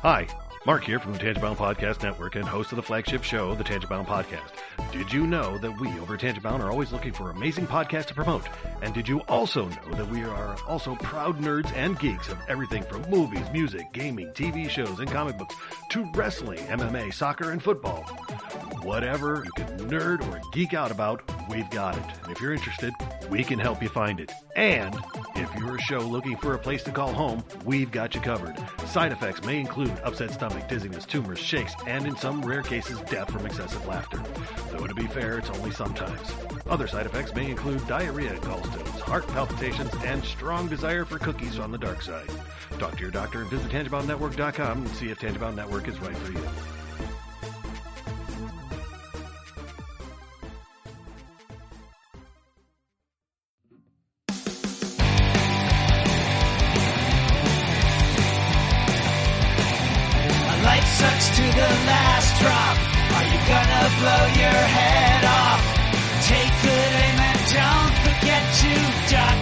Hi, Mark here from the Tangent-Bound Podcast Network and host of the flagship show, the Tangent-Bound Podcast. Did you know that we over at Tangent-Bound are always looking for amazing podcasts to promote? And did you also know that we are also proud nerds and geeks of everything from movies, music, gaming, TV shows, and comic books to wrestling, MMA, soccer, and football? Whatever you can nerd or geek out about, we've got it. And if you're interested, we can help you find it. And if you're a show looking for a place to call home, we've got you covered. Side effects may include upset stomach, dizziness, tumors, shakes, and in some rare cases, death from excessive laughter. Though to be fair, it's only sometimes. Other side effects may include diarrhea, gallstones, heart palpitations, and strong desire for cookies on the dark side. Talk to your doctor and visit TangentBoundNetwork.com and see if Tangent-Bound Network is right for you. Sucks to the last drop. Are you gonna blow your head off? Take good aim and don't forget to duck.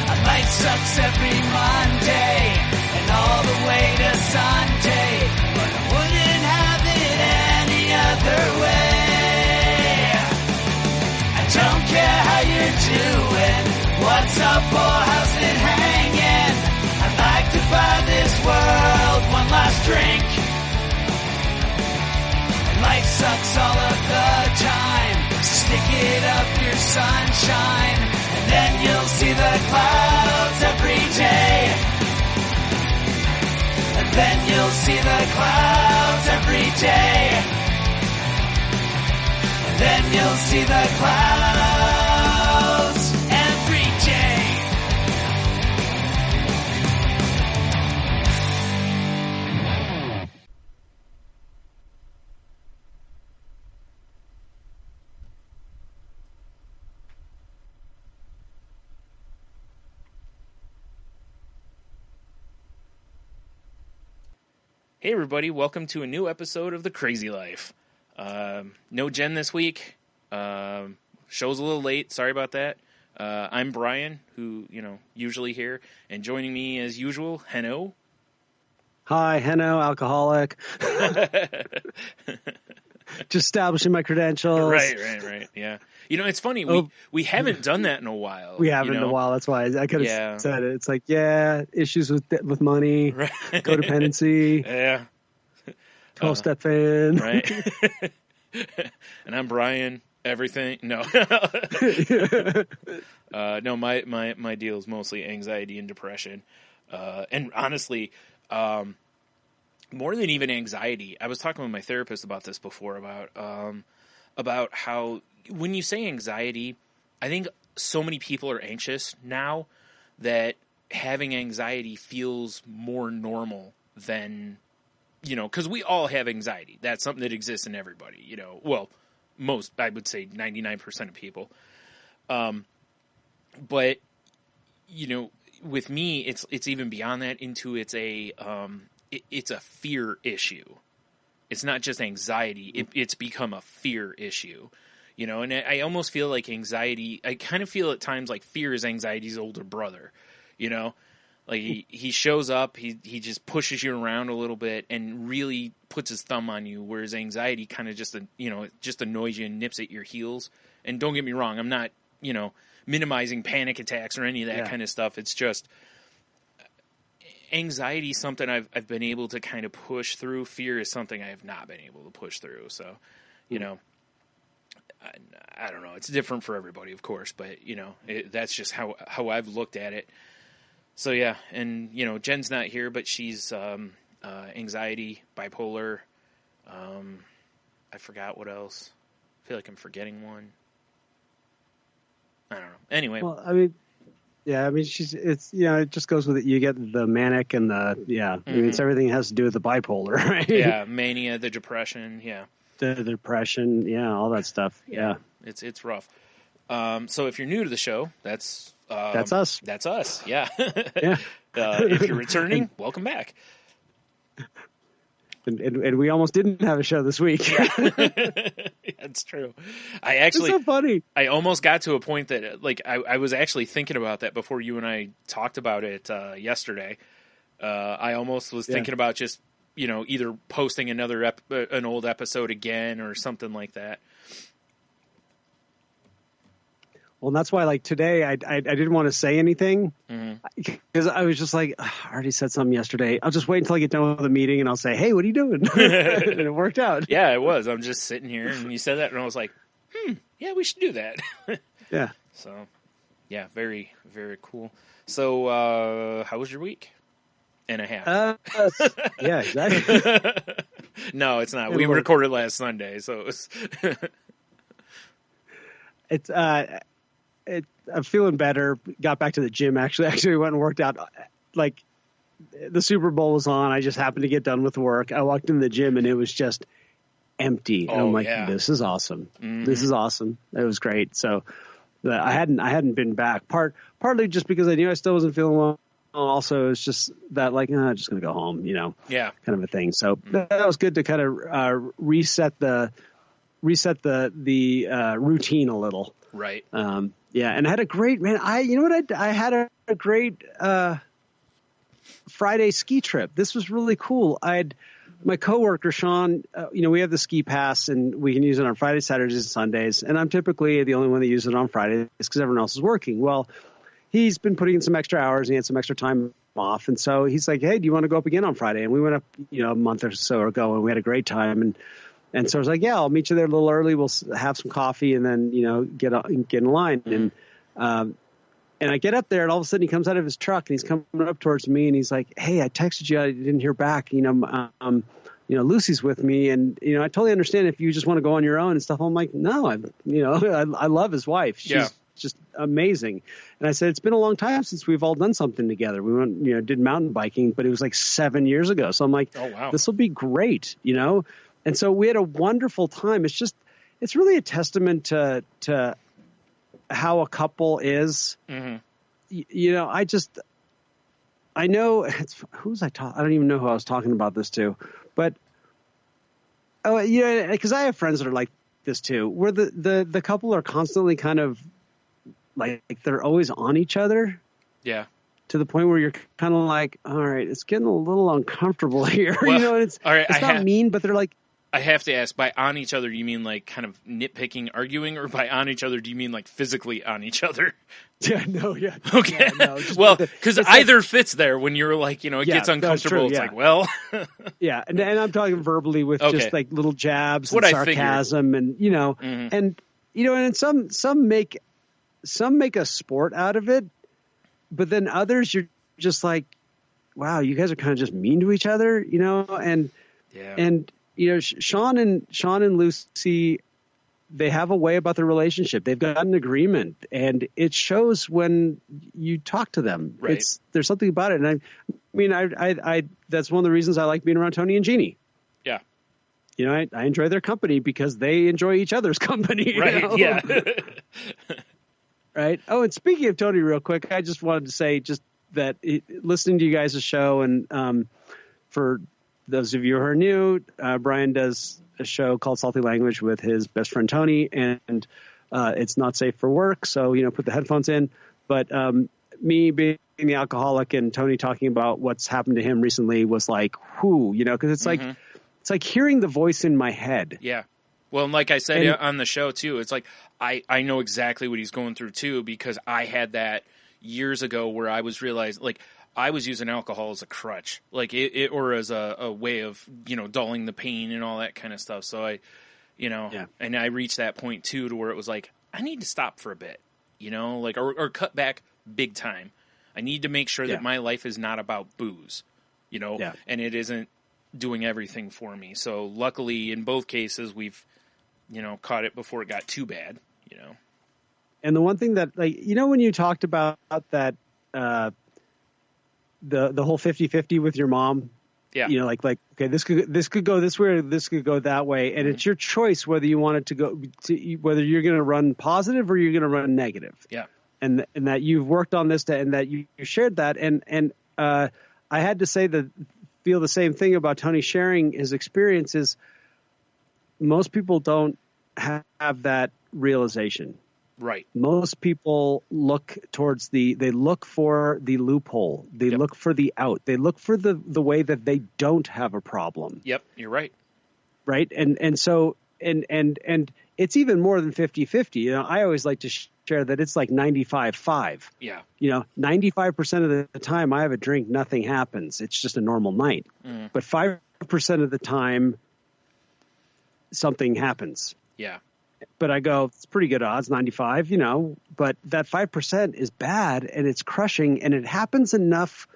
A life sucks every Monday and all the way to Sunday, but I wouldn't have it any other way. I don't care how you're doing, what's up or how's it hanging. I'd like to buy this world one last drink. Life sucks all of the time. Stick it up your sunshine, and then you'll see the clouds every day. And then you'll see the clouds every day. And then you'll see the clouds every day. Hey everybody, welcome to a new episode of The Crazy Life. No Jen this week. Show's a little late, sorry about that. I'm Brian, who, usually here, and joining me as usual, Henno. Hi, Henno, alcoholic. Just establishing my credentials. Right, yeah. It's funny, we haven't done that in a while. We haven't in a while, that's why I could have said it. It's like, issues with money, right. Codependency, 12-step fan. Right. And I'm Brian, everything. No. No, my deal is mostly anxiety and depression. And honestly, more than even anxiety, I was talking with my therapist about this before, about how when you say anxiety, I think so many people are anxious now that having anxiety feels more normal than, because we all have anxiety. That's something that exists in everybody, well, most, I would say 99% of people. But, with me, it's even beyond that into it's a fear issue. It's not just anxiety. It's become a fear issue, and I almost feel like anxiety, I kind of feel at times like fear is anxiety's older brother, like he shows up, he just pushes you around a little bit and really puts his thumb on you, whereas anxiety kind of just, just annoys you and nips at your heels. And don't get me wrong, I'm not, minimizing panic attacks or any of that kind of stuff. It's just anxiety is something I've been able to kind of push through. Fear is something I have not been able to push through. So, I don't know. It's different for everybody, of course, but that's just how I've looked at it. So yeah, and Jen's not here, but she's anxiety, bipolar. I forgot what else. I feel like I'm forgetting one. I don't know. Anyway, well, it just goes with it. You get the manic and it's everything has to do with the bipolar, right? Yeah, mania, the depression, the depression, all that stuff. Yeah. It's rough. So if you're new to the show, that's us. That's us. Yeah. Yeah. If you're returning, welcome back. And we almost didn't have a show this week. That's true. It's so funny. I almost got to a point that I was actually thinking about that before you and I talked about it yesterday. I almost was thinking about just, either posting an old episode again or something like that. Well, that's why, like, today I didn't want to say anything because I was just like, I already said something yesterday. I'll just wait until I get done with the meeting and I'll say, hey, what are you doing? And it worked out. Yeah, it was. I'm just sitting here and you said that and I was like, yeah, we should do that. Yeah. So, yeah, very, very cool. So, how was your week and a half? Yeah, exactly. No, it's not. We recorded last Sunday, so it was... I'm feeling better. Got back to the gym. Actually went and worked out. Like, the Super Bowl was on. I just happened to get done with work. I walked in the gym and it was just empty. And I'm like, this is awesome. Mm-hmm. This is awesome. It was great. So I hadn't been back. Partly just because I knew I still wasn't feeling well. Also, it's just that, like, I'm just gonna go home. Yeah, kind of a thing. So that was good to kind of reset the routine a little. Right. Yeah, and I had a great I had a great Friday ski trip. This was really cool. My coworker Sean, we have the ski pass and we can use it on Fridays, Saturdays, and Sundays. And I'm typically the only one that uses it on Fridays because everyone else is working. Well, he's been putting in some extra hours and he had some extra time off, and so he's like, "Hey, do you want to go up again on Friday?" And we went up, a month or so ago, and we had a great time. And so I was like, yeah, I'll meet you there a little early. We'll have some coffee and then, get in line. And I get up there and all of a sudden he comes out of his truck and he's coming up towards me and he's like, hey, I texted you. I didn't hear back. Lucy's with me. And, I totally understand if you just want to go on your own and stuff. I'm like, no, I love his wife. She's just amazing. And I said, it's been a long time since we've all done something together. We went, did mountain biking, but it was like 7 years ago. So I'm like, oh, wow, this will be great, And so we had a wonderful time. It's really a testament to how a couple is. Mm-hmm. I know who was I talking? I don't even know who I was talking about this to, but because I have friends that are like this too, where the couple are constantly kind of like they're always on each other. Yeah. To the point where you're kind of like, all right, it's getting a little uncomfortable here. Well, and it's not mean, but they're like. I have to ask, by on each other, do you mean like kind of nitpicking, arguing, or by on each other, do you mean like physically on each other? Yeah, no, yeah. Okay. Yeah, no, well, because either fits there when you're like, it gets uncomfortable. It's like, well. Yeah, and I'm talking verbally with just like little jabs and sarcasm and, mm-hmm. and some make a sport out of it, but then others you're just like, wow, you guys are kind of just mean to each other, and yeah. And Sean and Lucy, they have a way about their relationship. They've got an agreement, and it shows when you talk to them. Right. There's something about it, and I that's one of the reasons I like being around Tony and Jeannie. Yeah. I enjoy their company because they enjoy each other's company. Right. Yeah. Right. Oh, and speaking of Tony, real quick, I just wanted to say just that listening to you guys' show, and for those of you who are new, Brian does a show called Salty Language with his best friend Tony, and it's not safe for work, so put the headphones in. But me being the alcoholic and Tony talking about what's happened to him recently was like, whoo, because it's mm-hmm. It's like hearing the voice in my head. Yeah. Well, and like I said on the show too, it's like I know exactly what he's going through too, because I had that years ago where I was realized like. I was using alcohol as a crutch, like or as a way of, dulling the pain and all that kind of stuff. So and I reached that point too, to where it was like, I need to stop for a bit, like, or cut back big time. I need to make sure that my life is not about booze, and it isn't doing everything for me. So luckily in both cases, we've, caught it before it got too bad, And the one thing that, like, when you talked about that, the whole 50-50 with your mom, like okay, this could go this way, or this could go that way, and it's your choice whether you want it to go whether you're going to run positive or you're going to run negative. Yeah, and that you've worked on this, and that you shared that, and I had to say that feel the same thing about Tony sharing his experiences. Most people don't have that realization. Right. Most people look towards they look for the loophole. They Yep. look for the out. They look for the way that they don't have a problem. Yep. You're right. Right. And so, and it's even more than 50-50. You know, I always like to share that it's like 95-5. Yeah. You know, 95% of the time I have a drink, nothing happens. It's just a normal night. But 5% of the time, something happens. Yeah. But I go, it's pretty good odds, 95, you know, but that 5% is bad and it's crushing, and it happens enough,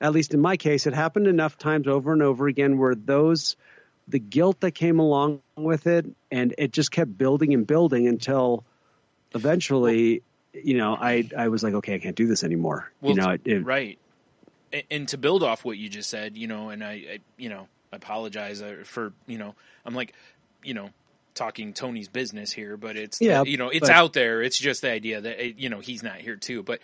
at least in my case, it happened enough times over and over again where the guilt that came along with it, and it just kept building and building until eventually, you know, I was like, okay, I can't do this anymore. Well, you know, right. And to build off what you just said, you know, and I you know, apologize for, you know, I'm like, you know, talking Tony's business here, but it's, you know, it's out there. It's just the idea that, you know, he's not here too. But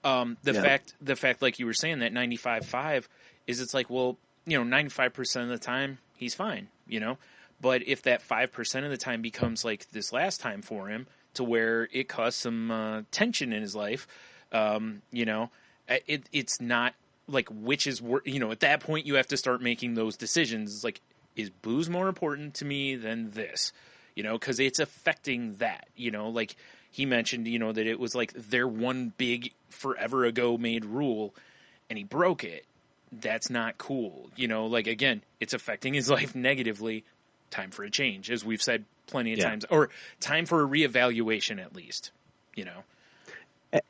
the fact, like you were saying, that 95-5 is, it's like, well, you know, 95% of the time he's fine, you know, but if that 5% of the time becomes like this last time for him, to where it caused some tension in his life, you know, it's not like which is, you know, at that point you have to start making those decisions. It's like, is booze more important to me than this? You know, because it's affecting that, you know, like he mentioned, you know, that it was like their one big forever ago made rule and he broke it. That's not cool. You know, like, again, it's affecting his life negatively. Time for a change, as we've said plenty of times, or time for a reevaluation at least, you know.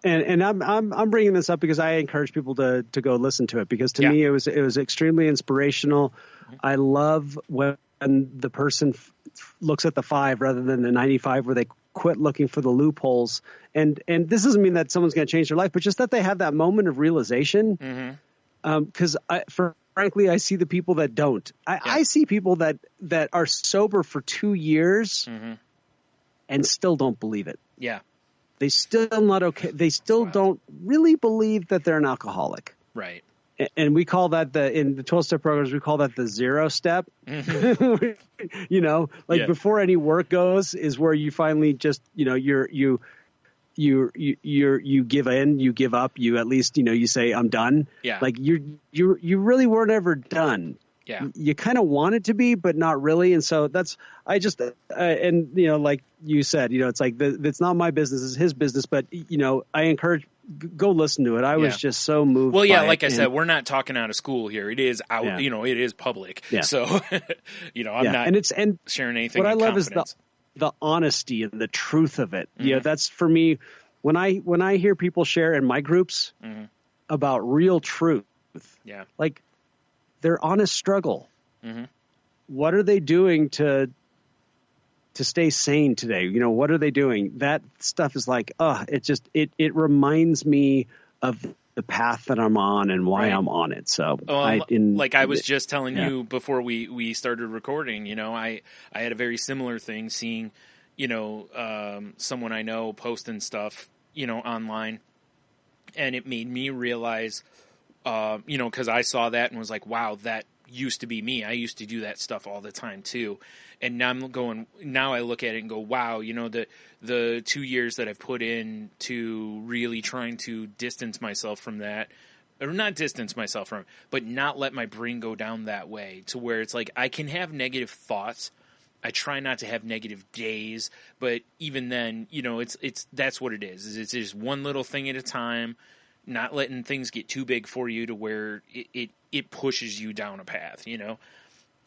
And I'm bringing this up because I encourage people to go listen to it, because to me it was extremely inspirational. I love when the person looks at the 5 rather than the 95, where they quit looking for the loopholes. And this doesn't mean that someone's going to change their life, but just that they have that moment of realization. Because frankly, I see the people that don't. I see people that are sober for 2 years and still don't believe it. Yeah. They still not okay. They still don't really believe that they're an alcoholic. Right. And we call that in the 12-step programs, we call that the 0 step. You know, like before any work goes is where you finally just, you know, you give in, you give up, you at least, you know, you say, I'm done. Yeah. Like you really weren't ever done. Yeah. You kind of wanted to be, but not really. And so and, you know, like you said, you know, it's like, it's not my business, it's his business, but, you know, I encourage, go listen to it. I was just so moved. Well, yeah, by like it. I said, we're not talking out of school here. It is out, you know, it is public. Yeah. So, you know, I'm not sharing anything. What I love confidence. is the honesty and the truth of it. You know, that's for me, when I hear people share in my groups about real truth, like their honest struggle. What are they doing to stay sane today? You know, what are they doing? That stuff is like, it reminds me of the path that I'm on and why I'm on it. So I was just telling you before we started recording, you know, I had a very similar thing, seeing, you know, someone I know posting stuff, you know, online, and it made me realize, you know, because I saw that and was like, wow, that used to be me. I used to do that stuff all the time too. And now I look at it and go, wow, you know, the 2 years that I've put in to really trying to distance myself from that, or not distance myself from it, but not let my brain go down that way, to where it's like, I can have negative thoughts. I try not to have negative days, but even then, you know, it's that's what it is. It's just one little thing at a time, not letting things get too big for you to where it pushes you down a path, you know,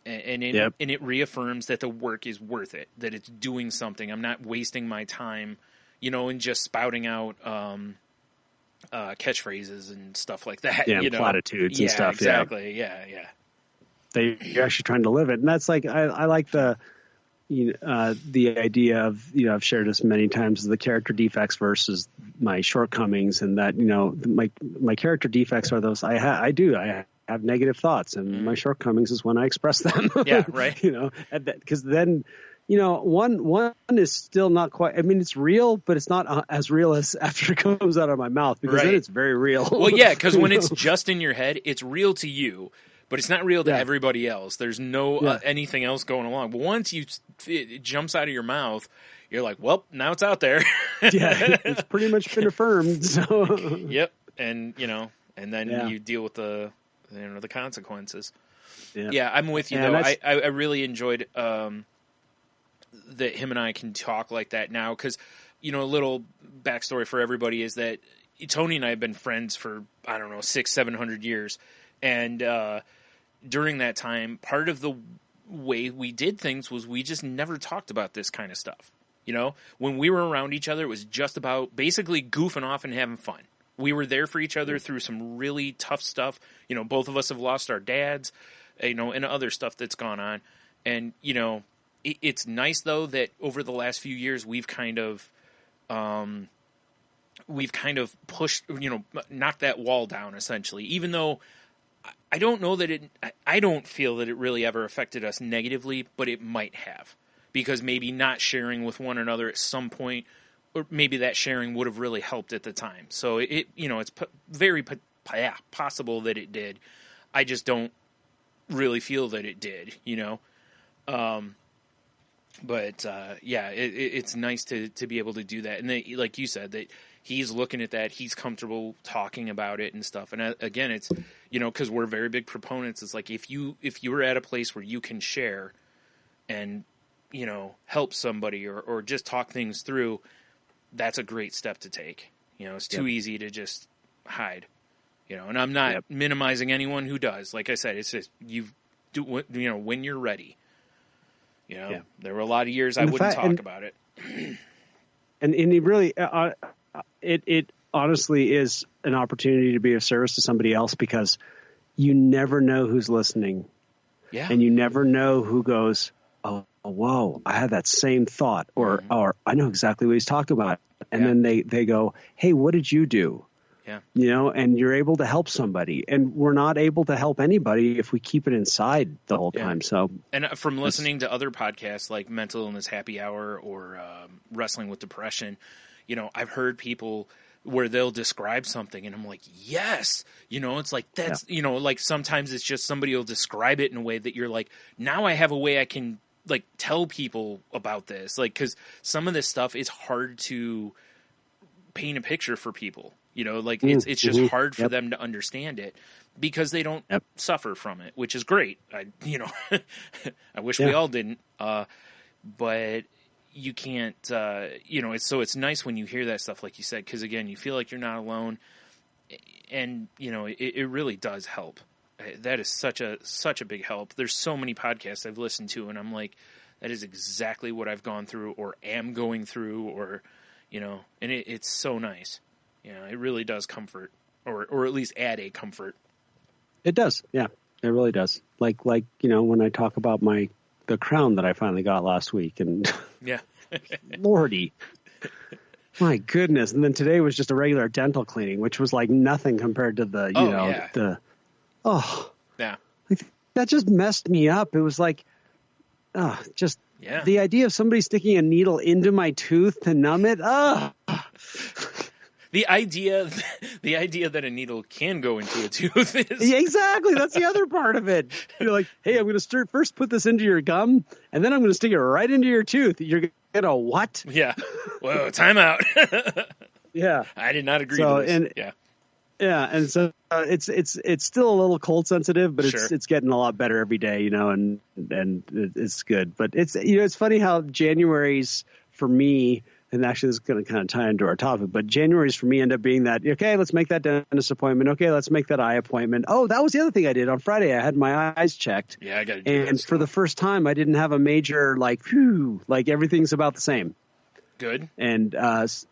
and it reaffirms that the work is worth it, that it's doing something. I'm not wasting my time, you know, and just spouting out catchphrases and stuff like that. Yeah, you know? platitudes and stuff. Exactly. Yeah. You're actually trying to live it, and that's like I like the idea of, you know, I've shared this many times, the character defects versus my shortcomings, and that, you know, my character defects are those I have negative thoughts, and my shortcomings is when I express them. Yeah, right. You know, because then, you know, one is still not quite. I mean, it's real, but it's not as real as after it comes out of my mouth, because then it's very real. Well, yeah, because when it's just in your head, it's real to you. But it's not real to everybody else. There's no anything else going along. But once it jumps out of your mouth, you're like, well, now it's out there. Yeah, it's pretty much been affirmed. So yep, and and then you deal with the consequences. Yeah, I'm with you though. I really enjoyed that him and I can talk like that now, because a little backstory for everybody is that Tony and I have been friends for 600-700 years, and during that time, part of the way we did things was we just never talked about this kind of stuff. When we were around each other, it was just about basically goofing off and having fun. We were there for each other through some really tough stuff. Both of us have lost our dads, and other stuff that's gone on. And, it's nice though that over the last few years we've kind of pushed, knocked that wall down essentially, even though I don't know that I don't feel that it really ever affected us negatively, but it might have, because maybe not sharing with one another at some point, or maybe that sharing would have really helped at the time. So it's very possible that it did. I just don't really feel that it did, But it's nice to be able to do that, and like you said, that he's looking at that, he's comfortable talking about it and stuff. And again, it's because we're very big proponents. It's like if you're at a place where you can share and help somebody or just talk things through, that's a great step to take. It's too easy to just hide. And I'm not minimizing anyone who does. Like I said, it's just when you're ready. There were a lot of years I wouldn't talk about it. And it really, it honestly is an opportunity to be of service to somebody else, because you never know who's listening. Yeah. And you never know who goes, oh, whoa, I had that same thought, or I know exactly what he's talking about. And then they go, hey, what did you do? Yeah. And you're able to help somebody, and we're not able to help anybody if we keep it inside the whole time. So, and from listening to other podcasts like Mental Illness Happy Hour or Wrestling with Depression, I've heard people where they'll describe something and I'm like, yes, it's like, that's, like sometimes it's just somebody will describe it in a way that you're like, now I have a way I can like tell people about this. Like, 'cause some of this stuff is hard to paint a picture for people. It's just hard for them to understand it because they don't suffer from it, which is great. I wish we all didn't. But you can't, it's nice when you hear that stuff, like you said, because again, you feel like you're not alone, and it really does help. That is such a big help. There's so many podcasts I've listened to, and I'm like, that is exactly what I've gone through or am going through, or and it's so nice. It really does comfort, or at least add a comfort. It does. Yeah, it really does. Like, when I talk about the crown that I finally got last week, and Lordy, my goodness. And then today was just a regular dental cleaning, which was like nothing compared to the, like, that just messed me up. It was like, the idea of somebody sticking a needle into my tooth to numb it. The idea that a needle can go into a tooth is... Yeah, exactly. That's the other part of it. You're like, hey, I'm going to first put this into your gum, and then I'm going to stick it right into your tooth. You're going to what? Yeah. Whoa, time out. Yeah. I did not agree to this. Yeah, and so it's still a little cold sensitive, but it's getting a lot better every day, and it's good. But it's funny how January's for me, and actually this is going to kind of tie into our topic, but January's for me end up being that, okay, let's make that dentist appointment. Okay, let's make that eye appointment. Oh, that was the other thing I did on Friday. I had my eyes checked. Yeah, I got to do that. And for the first time, I didn't have a major like everything's about the same. Good. And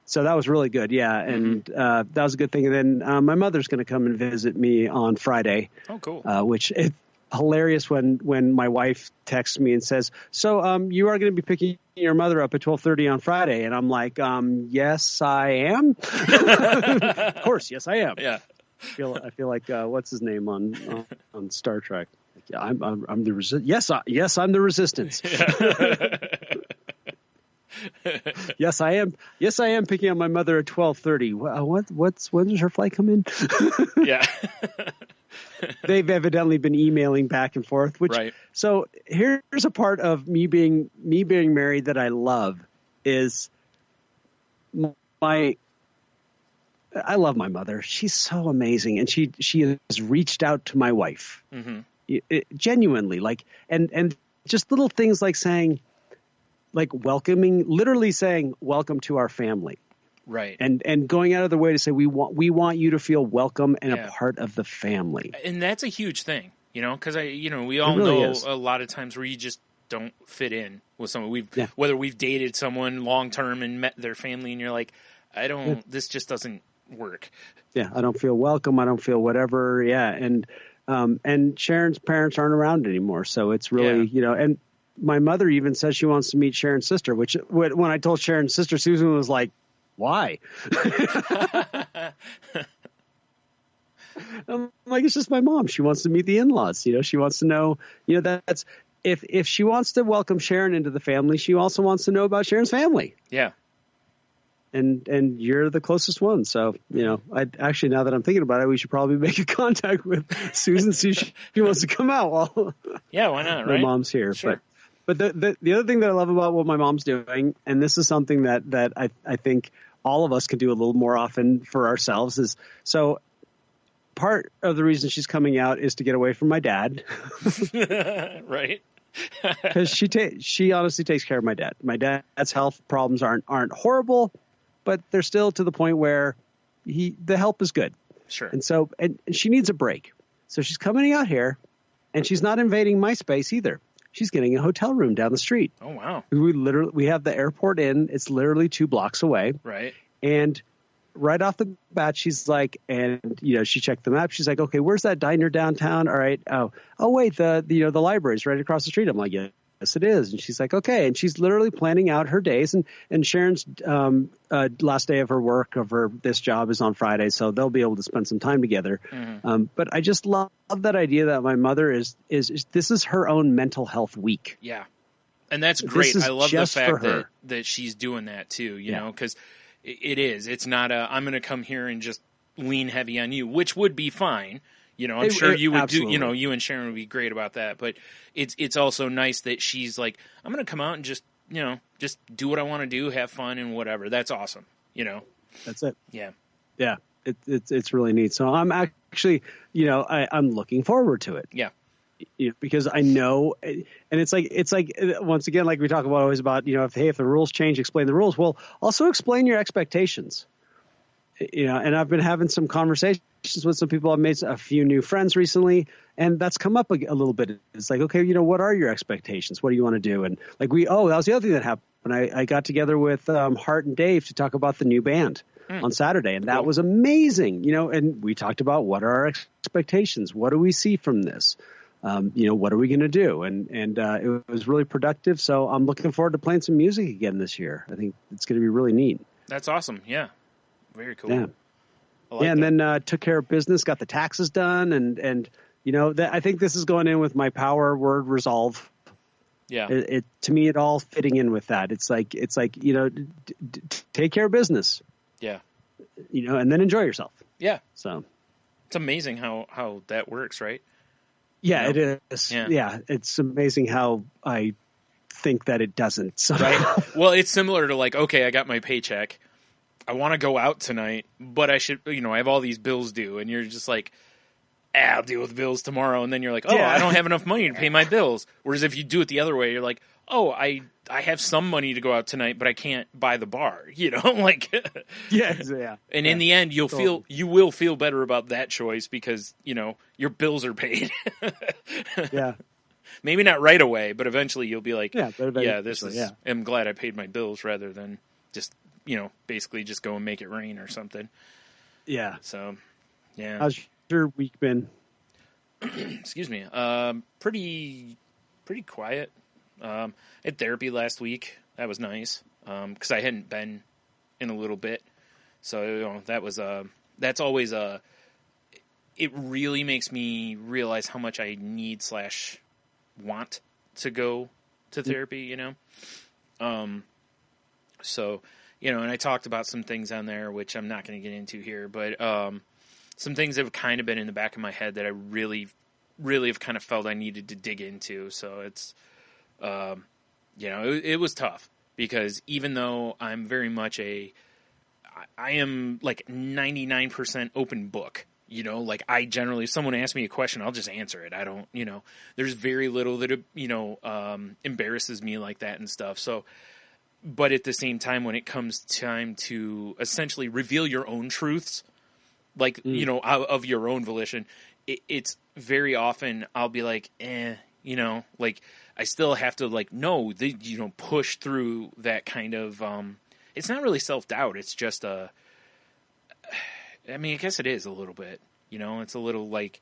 so that was really good. Yeah. And that was a good thing. And then my mother's going to come and visit me on Friday. Oh, cool. Which it's hilarious when my wife texts me and says, so you are going to be picking your mother up at 12:30 on Friday. And I'm like, yes, I am. Of course. Yes, I am. Yeah. I feel like what's his name on Star Trek? Yeah, I'm the yes, I'm the Resistance. Yes, I am. Yes, I am picking up my mother at 12:30. When does her flight come in? Yeah. They've evidently been emailing back and forth. So here's a part of me being married that I love, is I love my mother. She's so amazing, and she has reached out to my wife genuinely, like, and just little things like saying, like literally saying welcome to our family. Right. And going out of the way to say we want you to feel welcome and a part of the family. And that's a huge thing, because we all really know is. a lot of times where you just don't fit in with someone. Whether we've dated someone long term and met their family, and you're like, this just doesn't work. Yeah, I don't feel welcome. I don't feel whatever. Yeah, and Sharon's parents aren't around anymore, so it's really and my mother even says she wants to meet Sharon's sister. Which when I told Sharon's sister, Susan was like, "Why?" I'm like, it's just my mom. She wants to meet the in-laws. She wants to know. That's if she wants to welcome Sharon into the family, she also wants to know about Sharon's family. Yeah. And you're the closest one. So, I actually, now that I'm thinking about it, we should probably make a contact with Susan, see if she wants to come out while why not, right? My mom's here. Sure. But the other thing that I love about what my mom's doing, and this is something that I think all of us can do a little more often for ourselves, is so part of the reason she's coming out is to get away from my dad. Right. Because she honestly takes care of my dad. My dad's health problems aren't horrible, but they're still to the point where the help is good. Sure. And so and she needs a break. So she's coming out here, and she's not invading my space either. She's getting a hotel room down the street. Oh, wow. We have the airport in. It's literally 2 blocks away. Right. And right off the bat, she's like, and she checked the map. She's like, okay, where's that diner downtown? All right. Oh wait, the library's right across the street. I'm like, yes, it is. And she's like, okay. And she's literally planning out her days. And Sharon's last day of her work this job is on Friday, so they'll be able to spend some time together. Mm-hmm. But I just love that idea that my mother is this is her own mental health week. Yeah, and that's great. I love the fact that she's doing that too. You know, because it is. It's not I'm going to come here and just lean heavy on you, which would be fine. I'm sure you would absolutely do. You and Sharon would be great about that. But it's also nice that she's like, I'm going to come out and just do what I want to do, have fun and whatever. That's awesome. That's it. Yeah. Yeah. It's really neat. So I'm actually, I'm looking forward to it. Yeah. Because I know, and it's like once again, like we talk about always about, if the rules change, explain the rules. Well, also explain your expectations. And I've been having some conversations with some people. I've made a few new friends recently, and that's come up a little bit. It's like, okay, what are your expectations? What do you want to do? And like that was the other thing that happened. I got together with Hart and Dave to talk about the new band on Saturday, and that was amazing. And we talked about what are our expectations? What do we see from this? What are we going to do? And it was really productive. So I'm looking forward to playing some music again this year. I think it's going to be really neat. That's awesome. Yeah. Very cool. Yeah. And then took care of business, got the taxes done. And I think this is going in with my power word resolve. Yeah. To me, it all fitting in with that. It's like, take care of business. Yeah. And then enjoy yourself. Yeah. So it's amazing how that works, right? Yeah, it is. Yeah. It's amazing how I think that it doesn't. So. Right. Well, it's similar to like, okay, I got my paycheck. I want to go out tonight, but I should, I have all these bills due, and you're just like, I'll deal with bills tomorrow. And then you're like, I don't have enough money to pay my bills. Whereas if you do it the other way, you're like, I have some money to go out tonight, but I can't buy the bar, like, yeah. And in the end, you will feel better about that choice because, your bills are paid. Yeah. Maybe not right away, but eventually you'll be like, I'm glad I paid my bills rather than just, basically just go and make it rain or something. Yeah. So, yeah. How's your week been? Excuse me. Pretty quiet. I had therapy last week. That was nice. 'Cause I hadn't been in a little bit. So, that was, that's always it really makes me realize how much I need / want to go to therapy, So, and I talked about some things on there, which I'm not going to get into here, but some things that have kind of been in the back of my head that I really, really have kind of felt I needed to dig into. So it's, it was tough. because even though I'm very much I am like 99% open book. You know, like I generally, if someone asks me a question, I'll just answer it. I don't, there's very little that, embarrasses me like that and stuff. So, but at the same time, when it comes time to essentially reveal your own truths, like, of your own volition, it's very often I'll be like, like I still have to like, push through that kind of, it's not really self-doubt. It's just I guess it is a little bit, it's a little like,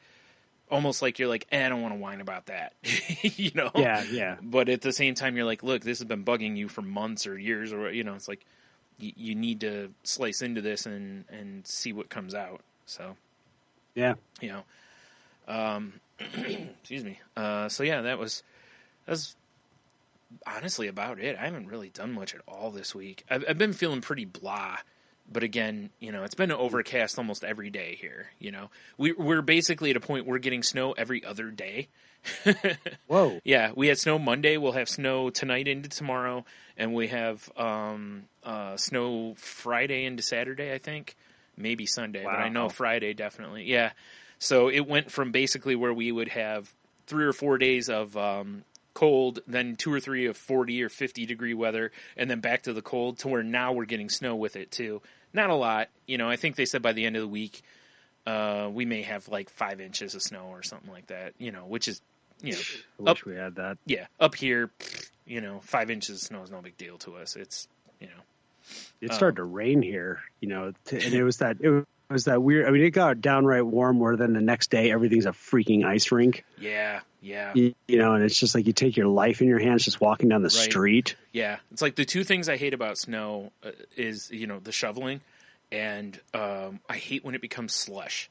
almost like you're like, I don't want to whine about that, Yeah. But at the same time, you're like, look, this has been bugging you for months or years or, it's like, you need to slice into this and see what comes out. So, yeah, excuse me. So yeah, that's honestly about it. I haven't really done much at all this week. I've been feeling pretty blah. But again, it's been overcast almost every day here. We're basically at a point we're getting snow every other day. Whoa. Yeah, we had snow Monday. We'll have snow tonight into tomorrow, and we have snow Friday into Saturday, I think. Maybe Sunday, Wow. but I know Friday definitely. Yeah. So it went from basically where we would have 3 or 4 days of cold, then 2 or 3 of 40 or 50 degree weather, and then back to the cold to where now we're getting snow with it too. Not a lot. I think they said by the end of the week, we may have like 5 inches of snow or something like that, which is, I wish we had that. Yeah. Up here, 5 inches of snow is no big deal to us. It's, It started to rain here, and it was that weird. I mean, it got downright warm where then the next day everything's a freaking ice rink. Yeah. And it's just like you take your life in your hands just walking down the street. Yeah. It's like the 2 things I hate about snow is, the shoveling, and I hate when it becomes slush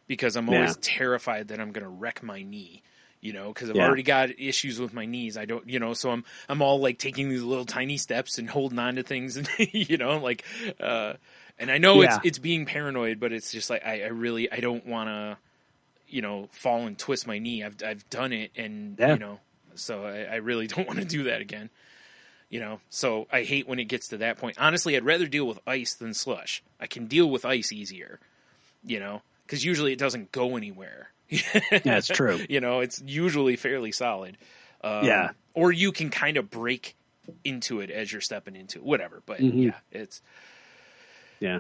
because I'm always terrified that I'm going to wreck my knee. Because I've already got issues with my knees. I don't, so I'm all like taking these little tiny steps and holding on to things, and and I know it's being paranoid, but it's just like I don't want to, fall and twist my knee. I've done it, and so I really don't want to do that again. So I hate when it gets to that point. Honestly, I'd rather deal with ice than slush. I can deal with ice easier, because usually it doesn't go anywhere. That's true. It's usually fairly solid. Or you can kind of break into it as you're stepping into it, whatever. But it's. Yeah.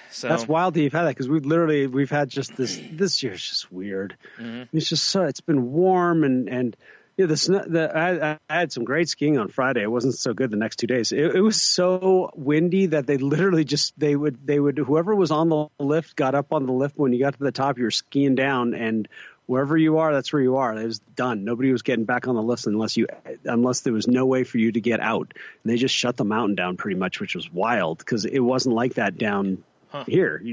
So that's wild that you've had that because we've had just this year's just weird. Mm-hmm. It's just it's been warm and the snow. I had some great skiing on Friday. It wasn't so good the next 2 days. It was so windy that they literally they would whoever was on the lift got up on the lift. When you got to the top, you were skiing down, and wherever you are, that's where you are. It was done. Nobody was getting back on the lift unless there was no way for you to get out. And they just shut the mountain down pretty much, which was wild because it wasn't like that down here. In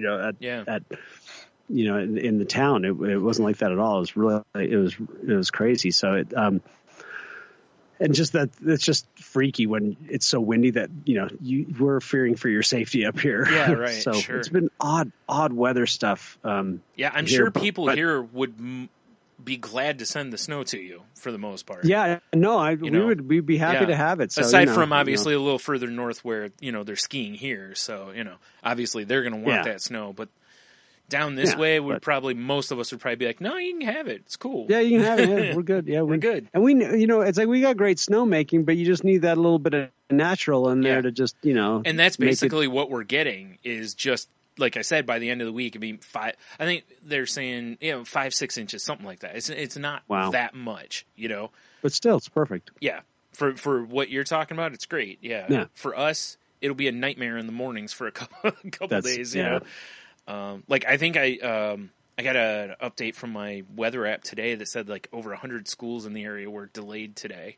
the town, it wasn't like that at all. It was really, it was crazy. So and just that it's just freaky when it's so windy that, we're fearing for your safety up here. Yeah, right. So sure. It's been odd weather stuff. I'm sure people here would be glad to send the snow to you for the most part. Yeah, no, we'd be happy to have it. So, aside from obviously a little further north where, they're skiing here. So, obviously they're going to want that snow, but down this way, most of us would probably be like, no, you can have it. It's cool. Yeah, you can have it. Yeah, we're good. Yeah, we're good. And it's like we got great snowmaking, but you just need that little bit of natural in there to just, And that's basically what we're getting is just, like I said, by the end of the week, I think they're saying, 5-6 inches, something like that. It's not that much, But still, it's perfect. Yeah. For what you're talking about, it's great. Yeah. For us, it'll be a nightmare in the mornings for a couple days, you know. I think I got an update from my weather app today that said like over 100 schools in the area were delayed today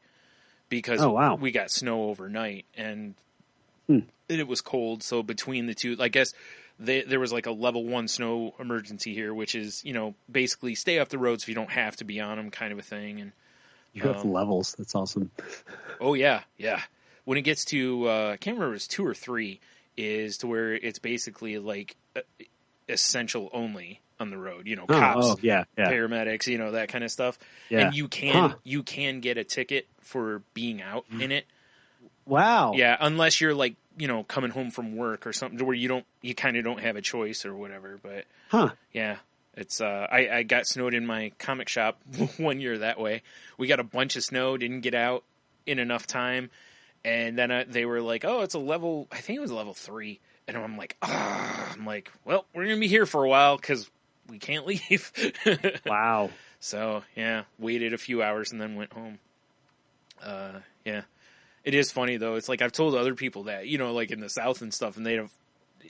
because we got snow overnight and it was cold. So between the two, I guess there was like a level 1 snow emergency here, which is, basically stay off the roads if you don't have to be on them kind of a thing. And you have levels. That's awesome. Oh yeah. Yeah. When it gets to, I can't remember if it's 2 or 3 is to where it's basically like essential only on the road, cops, paramedics, that kind of stuff. Yeah. And you can get a ticket for being out in it. Wow. Yeah, unless you're like, coming home from work or something where you kind of don't have a choice or whatever. But yeah, it's I got snowed in my comic shop 1 year that way. We got a bunch of snow, didn't get out in enough time, and then they were like, "Oh, it's I think it was a level 3," and I'm like, well, we're gonna be here for a while because we can't leave. Wow. So yeah, waited a few hours and then went home. Yeah. It is funny, though. It's like I've told other people that, like in the South and stuff, and they have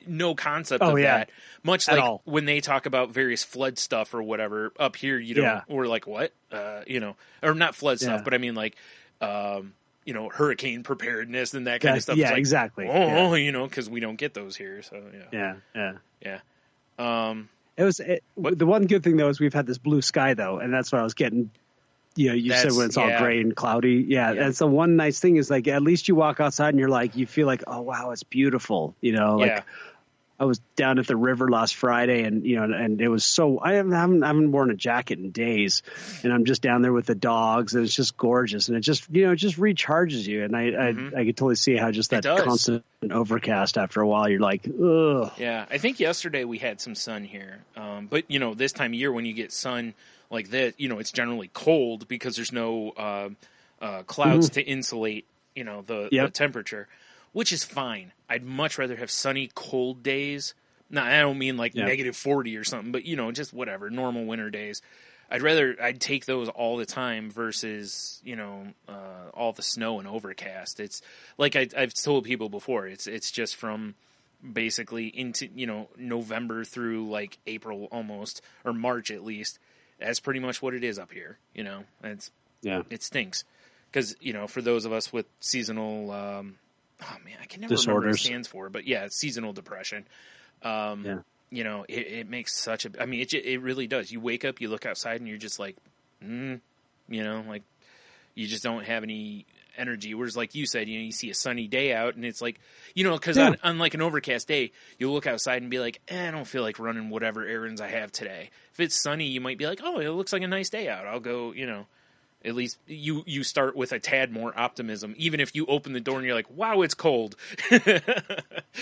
no concept of that. Much like when they talk about various flood stuff or whatever, up here, you don't, we're like, what? Or not flood stuff, but I mean like, hurricane preparedness and that kind of stuff. Yeah, it's like, exactly. because we don't get those here. So, yeah. The one good thing, though, is we've had this blue sky, though, and that's what I was getting. You said when it's all gray and cloudy. Yeah. That's the one nice thing is like, at least you walk outside and you feel like, oh, wow, it's beautiful. I was down at the river last Friday and it was so, I haven't worn a jacket in days, and I'm just down there with the dogs, and it's just gorgeous. And it just, it just recharges you. And I could totally see how just that constant overcast after a while, you're like, ugh. Yeah. I think yesterday we had some sun here. But this time of year when you get sun like that, it's generally cold because there's no clouds to insulate, the temperature, which is fine. I'd much rather have sunny, cold days. Now, I don't mean like negative 40 or something, but, just whatever, normal winter days. I'd take those all the time versus, all the snow and overcast. It's like I've told people before, it's just from basically into, November through like April almost, or March at least. That's pretty much what it is up here, It stinks. Because, for those of us with seasonal, I can never remember what it stands for, but yeah, it's seasonal depression. It makes such a, it really does. You wake up, you look outside, and you're just like, like you just don't have any energy. Whereas, like you said, you see a sunny day out, and it's like, because on like an overcast day, you'll look outside and be like, I don't feel like running whatever errands I have today. If it's sunny, you might be like, oh, it looks like a nice day out. I'll go, at least you start with a tad more optimism, even if you open the door and you're like, wow, it's cold.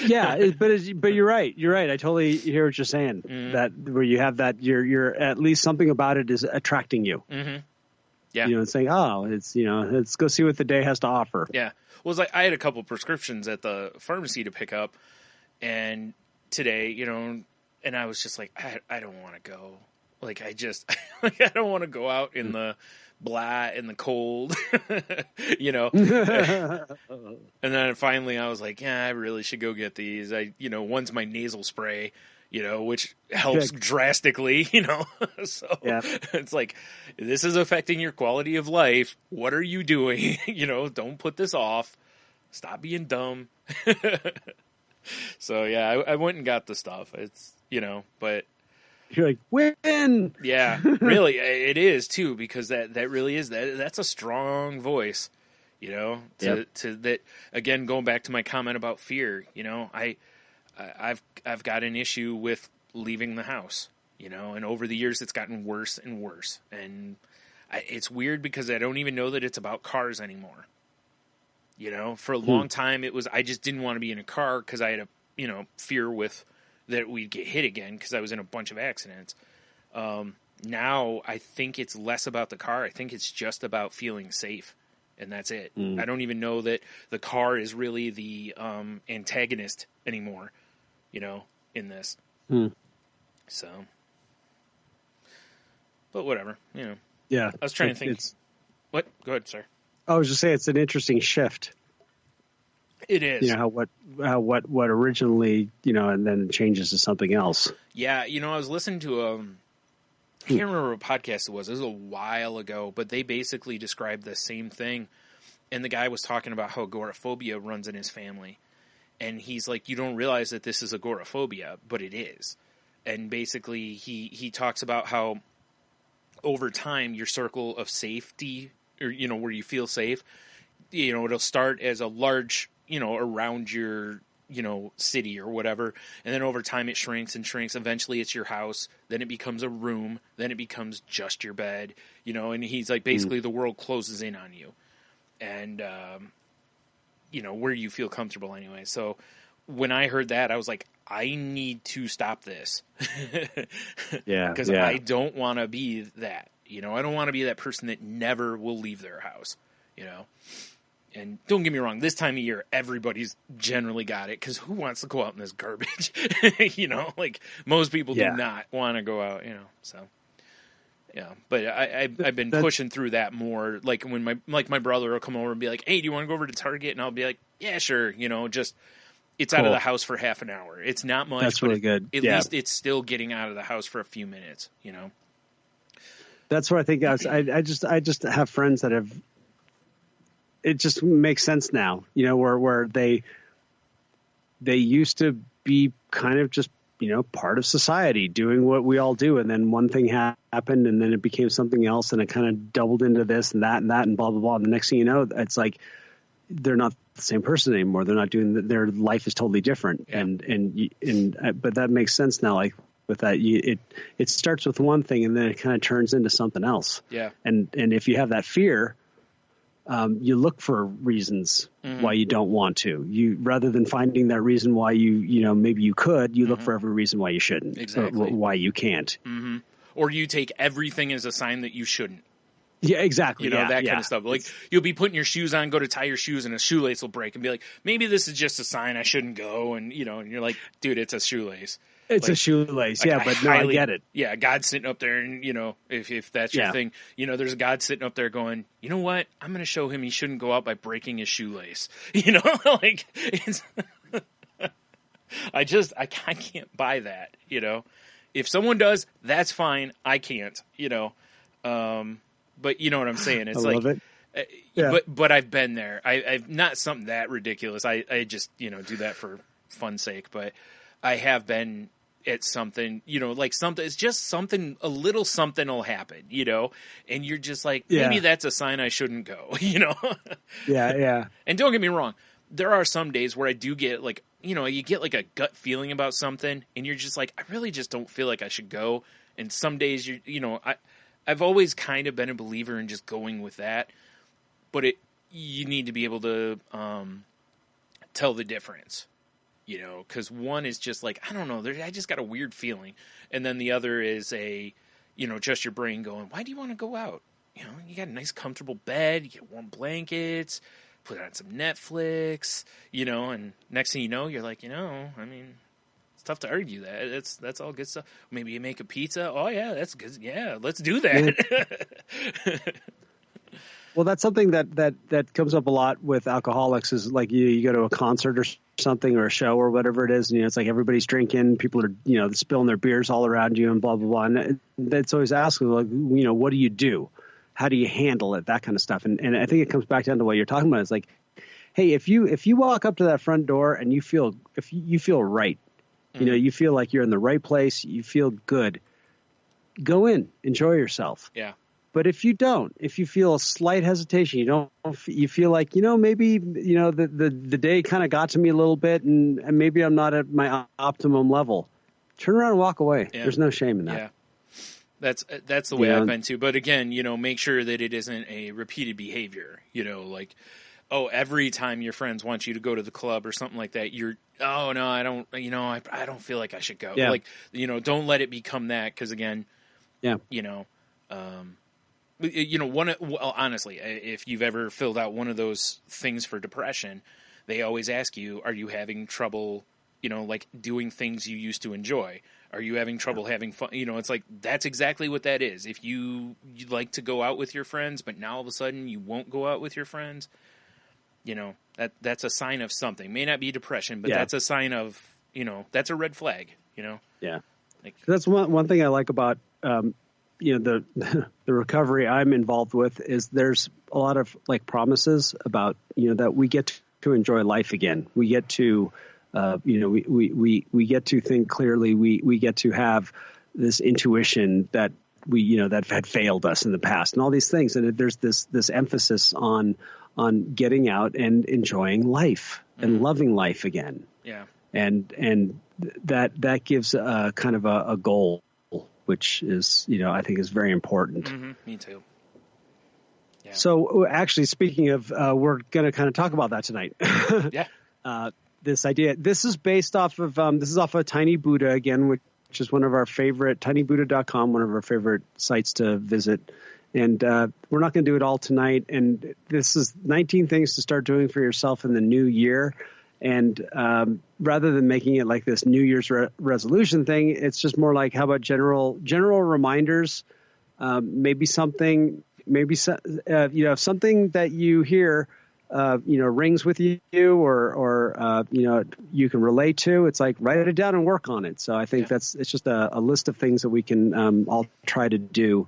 Yeah, but you're right. You're right. I totally hear what you're saying. That where you have that, you're at least something about it is attracting you. Mm-hmm. Yeah. And saying, oh, it's, let's go see what the day has to offer. Yeah. Well, it's like I had a couple prescriptions at the pharmacy to pick up, and today, and I was just like, I don't want to go. Like, I don't want to go out in the blah in the cold, And then finally I was like, yeah, I really should go get these. One's my nasal spray, which helps drastically, so it's like, this is affecting your quality of life. What are you doing? Don't put this off. Stop being dumb. So yeah, I went and got the stuff. It's, but you're like, win. Yeah, really, it is too, because that really is that's a strong voice, to that, again, going back to my comment about fear, I've got an issue with leaving the house, and over the years it's gotten worse and worse, and it's weird because I don't even know that it's about cars anymore. For a long time I just didn't want to be in a car because I had a fear with that we'd get hit again because I was in a bunch of accidents. Now I think it's less about the car. I think it's just about feeling safe, and that's it. I don't even know that the car is really the antagonist anymore, in this. So, but whatever, Yeah. I was trying to think. What? Go ahead, sir. I was just saying it's an interesting shift. It is. How what originally, and then changes to something else. Yeah, I was listening to I can't remember what podcast it was. It was a while ago, but they basically described the same thing. And the guy was talking about how agoraphobia runs in his family. And he's like, you don't realize that this is agoraphobia, but it is. And basically he talks about how over time your circle of safety, or where you feel safe, it'll start as a large, around your, city or whatever. And then over time it shrinks and shrinks. Eventually it's your house. Then it becomes a room. Then it becomes just your bed, and he's like, basically the world closes in on you. And, where you feel comfortable anyway. So when I heard that, I was like, I need to stop this. Because I don't want to be that. I don't want to be that person that never will leave their house. And don't get me wrong, this time of year, everybody's generally got it, because who wants to go out in this garbage? Like most people do not want to go out, so. Yeah, but I've been pushing through that more. Like when my brother will come over and be like, "Hey, do you want to go over to Target?" And I'll be like, "Yeah, sure." Just it's out of the house for half an hour. It's not much. That's really good. At least it's still getting out of the house for a few minutes. That's what I think. I just have friends that have. It just makes sense now. Where they used to be kind of just. Part of society, doing what we all do. And then one thing happened, and then it became something else, and it kind of doubled into this and that and blah, blah, blah. And the next thing you know, it's like they're not the same person anymore. They're not doing their life is totally different. Yeah. But that makes sense now. Like with that, it starts with one thing, and then it kind of turns into something else. Yeah. And if you have that fear, you look for reasons why you don't want to. You rather than finding that reason why maybe you could, you look for every reason why you shouldn't. Exactly. Or why you can't. Mm-hmm. Or you take everything as a sign that you shouldn't. Yeah, exactly. That kind of stuff. Like you'll be putting your shoes on, go to tie your shoes, and a shoelace will break, and be like, maybe this is just a sign I shouldn't go. And and you're like, dude, it's a shoelace. It's a shoelace, but no, I get it. Yeah, God's sitting up there, and if that's your thing, there's a God sitting up there going, you know what? I'm going to show him he shouldn't go out by breaking his shoelace. Like it's. I can't buy that. If someone does, that's fine. I can't. But you know what I'm saying? It's love it. Yeah. But I've been there. I've not something that ridiculous. I just do that for fun's sake, but I have been at something, like something, it's just something, a little something will happen, and you're just like, maybe that's a sign I shouldn't go, Yeah. And don't get me wrong. There are some days where I do get like, you get like a gut feeling about something, and you're just like, I really just don't feel like I should go. And some days I've always kind of been a believer in just going with that, but you need to be able to, tell the difference. Because one is just like, I don't know, I just got a weird feeling. And then the other is just your brain going, why do you want to go out? You got a nice comfortable bed, you get warm blankets, put on some Netflix, and next thing you know, you're like, I mean, it's tough to argue that. That's all good stuff. Maybe you make a pizza. Oh, yeah, that's good. Yeah, let's do that. Well, that's something that comes up a lot with alcoholics is like you go to a concert or something or a show or whatever it is, and it's like everybody's drinking, people are spilling their beers all around you and blah blah blah. And that's always asking like what do you do? How do you handle it? That kind of stuff. And I think it comes back down to what you're talking about. It's like, hey, if you walk up to that front door and you feel right, you feel like you're in the right place, you feel good, go in, enjoy yourself. Yeah. But if you don't, if you feel a slight hesitation, you feel like, maybe, the day kind of got to me a little bit and maybe I'm not at my optimum level, turn around and walk away. Yeah. There's no shame in that. Yeah. That's the way I've been too. But again, make sure that it isn't a repeated behavior, like, oh, every time your friends want you to go to the club or something like that, oh no, I don't, I don't feel like I should go. Yeah. Like, don't let it become that. 'Cause again, honestly, if you've ever filled out one of those things for depression, they always ask you, are you having trouble, like doing things you used to enjoy? Are you having trouble having fun? It's like, that's exactly what that is. If you like to go out with your friends, but now all of a sudden you won't go out with your friends, that's a sign of something. May not be depression, but that's a sign of, that's a red flag, Yeah. Like, that's one thing I like about, the recovery I'm involved with is there's a lot of like promises about, that we get to enjoy life again. We get to, we get to think clearly. We get to have this intuition that that had failed us in the past and all these things. And there's this emphasis on getting out and enjoying life and loving life again. Yeah. And that gives a kind of a goal, which is, I think is very important. Mm-hmm. Me too. Yeah. So actually, speaking of, we're going to kind of talk about that tonight. Yeah. This idea. This is based off of Tiny Buddha again, which is one of our favorite, tinybuddha.com, one of our favorite sites to visit. And we're not going to do it all tonight. And this is 19 things to start doing for yourself in the new year. And rather than making it like this New Year's resolution thing, it's just more like, how about general reminders? Maybe something that you hear, rings with you or you can relate to. It's like, write it down and work on it. So I think it's just a list of things that we can all try to do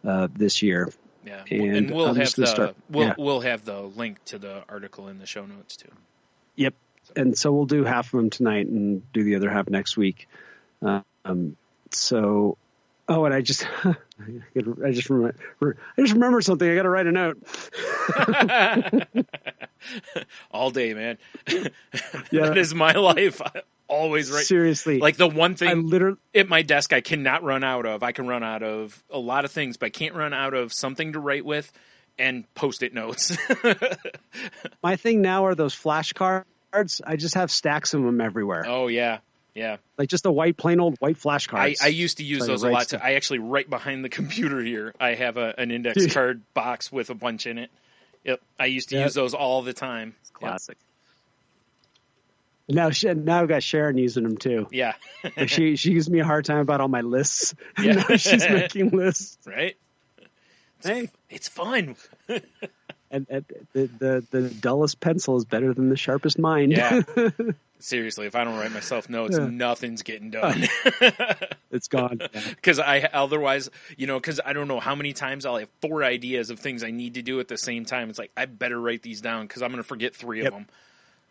this year. Yeah. And we'll have we'll have the link to the article in the show notes too. Yep. And so we'll do half of them tonight and do the other half next week. And I just remembered something. I got to write a note. All day, man. Yeah. That is my life. I always write. Seriously. Like the one thing at my desk I cannot run out of. I can run out of a lot of things, but I can't run out of something to write with and Post-it notes. My thing now are those flashcards. I just have stacks of them everywhere. Oh, yeah. Yeah. Like just the plain old white flashcards. I used to use those a lot. I actually, right behind the computer here, I have an index card box with a bunch in it. Yep. I used to use those all the time. It's classic. Yep. Now I've got Sharon using them too. Yeah. she gives me a hard time about all my lists. Yeah. Now she's making lists. Right? It's fun. And the dullest pencil is better than the sharpest mind. Yeah. Seriously, if I don't write myself notes, nothing's getting done. It's gone. Because otherwise, because I don't know how many times I'll have 4 ideas of things I need to do at the same time. It's like, I better write these down because I'm going to forget 3 of them.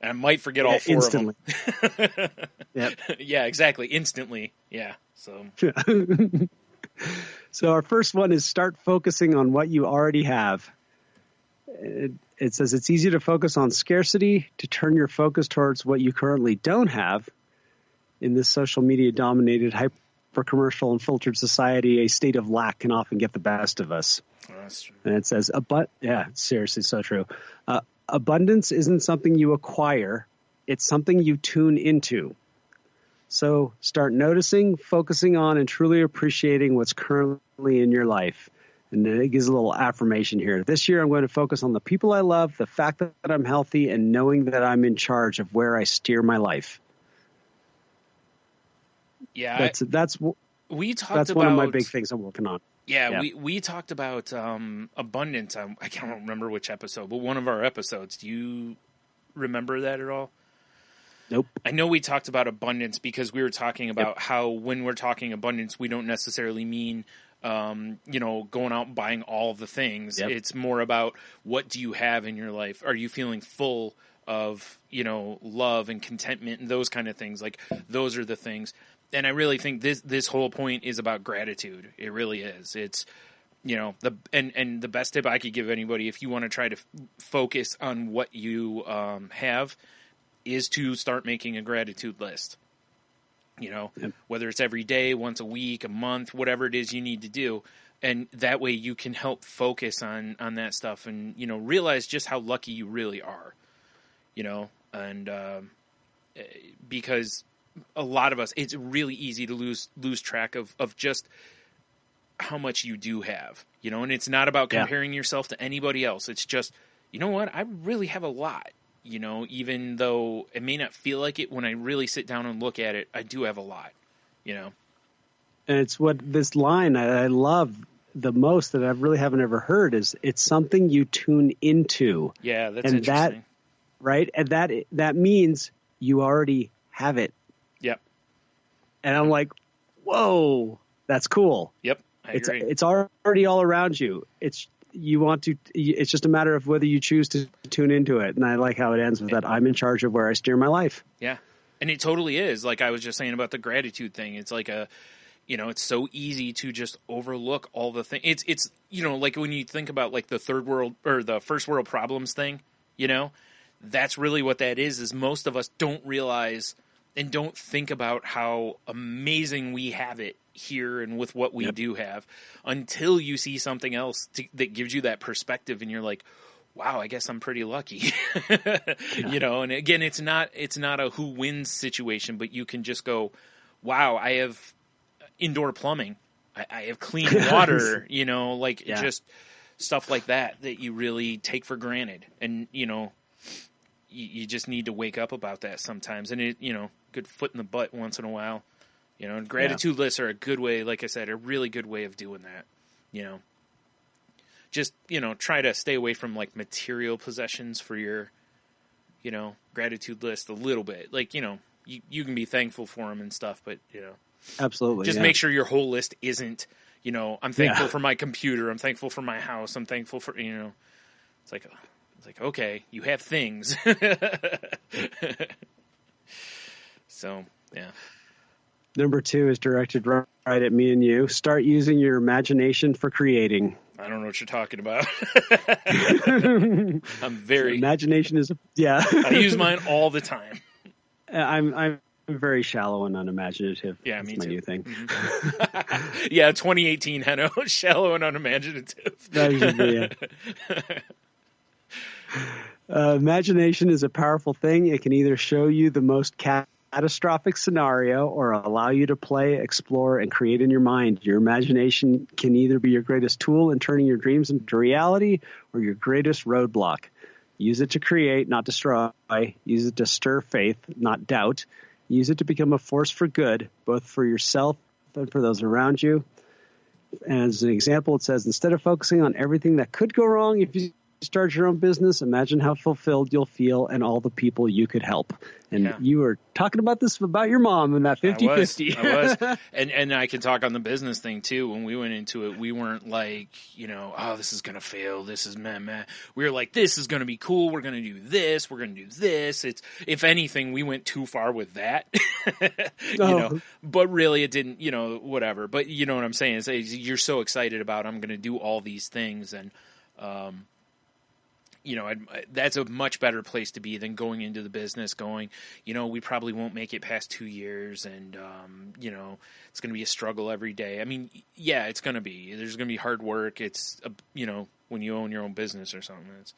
And I might forget all 4 instantly. of them. Yep. Yeah, exactly. Instantly. Yeah. So. So our first one is start focusing on what you already have. It says it's easy to focus on scarcity, to turn your focus towards what you currently don't have. In this social media dominated, hyper-commercial and filtered society, a state of lack can often get the best of us. Oh, that's true. And it says, seriously, so true. Abundance isn't something you acquire. It's something you tune into. So start noticing, focusing on, and truly appreciating what's currently in your life. And then it gives a little affirmation here. This year, I'm going to focus on the people I love, the fact that I'm healthy, and knowing that I'm in charge of where I steer my life. Yeah, that's one of my big things I'm working on. Yeah. We talked about abundance. I can't remember which episode, but one of our episodes. Do you remember that at all? Nope. I know we talked about abundance because we were talking about how when we're talking abundance, we don't necessarily mean going out and buying all the things. Yep. It's more about what do you have in your life? Are you feeling full of, love and contentment and those kind of things? Like those are the things. And I really think this whole point is about gratitude. It really is. It's, the best tip I could give anybody, if you want to try to focus on what you have, is to start making a gratitude list. Whether it's every day, once a week, a month, whatever it is you need to do. And that way you can help focus on that stuff and, realize just how lucky you really are, because a lot of us, it's really easy to lose track of just how much you do have, and it's not about comparing yourself to anybody else. It's just, you know what? I really have a lot. Even though it may not feel like it, when I really sit down and look at it, I do have a lot, And it's what this line I love the most that I really haven't ever heard is it's something you tune into. Yeah, that's interesting. Right? And that means you already have it. Yep. And I'm like, whoa, that's cool. Yep, I agree. It's already all around you. It's just a matter of whether you choose to tune into it. And I like how it ends with that I'm in charge of where I steer my life. Yeah. And it totally is. Like I was just saying about the gratitude thing. It's like it's so easy to just overlook all the things. It's like when you think about like the third world or the first world problems thing, that's really what that is most of us don't realize and don't think about how amazing we have it here and with what we do have, until you see something else that gives you that perspective, and you're like, wow, I guess I'm pretty lucky. You know, and again, it's not a who wins situation, but you can just go, wow, I have indoor plumbing. I have clean water, you know, like just stuff like that you really take for granted. And, you know, you just need to wake up about that sometimes. And, you know, good foot in the butt once in a while. You know, and gratitude lists are a good way, like I said, a really good way of doing that, you know. Just, you know, try to stay away from, like, material possessions for your, you know, gratitude list a little bit. Like, you know, you can be thankful for them and stuff, but, you know. Absolutely. Just make sure your whole list isn't, you know, I'm thankful for my computer, I'm thankful for my house, I'm thankful for, you know. It's like, okay, you have things. So, yeah. Number 2 is directed right at me and you. Start using your imagination for creating. I don't know what you're talking about. I'm very... Imagination is... I use mine all the time. I'm very shallow and unimaginative. Yeah, That's me my too. new thing. Mm-hmm. Yeah, 2018, Heno. Shallow and unimaginative. That should be it. Imagination is a powerful thing. It can either show you the most catastrophic scenario or allow you to play, explore, and create in your mind. Your imagination can either be your greatest tool in turning your dreams into reality or your greatest roadblock. Use it to create, not destroy. Use it to stir faith, not doubt. Use it to become a force for good, both for yourself and for those around you. As an example, it says, instead of focusing on everything that could go wrong, if you start your own business, imagine how fulfilled you'll feel and all the people you could help. And you were talking about this about your mom and that 50-50. I was. And I can talk on the business thing too. When we went into it, we weren't like, you know, oh, this is going to fail. This is meh. We were like, this is going to be cool. We're going to do this. We're going to do this. It's, if anything, we went too far with that, you know, but really it didn't, you know, whatever. But you know what I'm saying? Is you're so excited about, I'm going to do all these things. And, you know, that's a much better place to be than going into the business going, you know, we probably won't make it past 2 years and, you know, it's going to be a struggle every day. I mean, yeah, it's going to be. There's going to be hard work. It's, you know, when you own your own business or something, it's,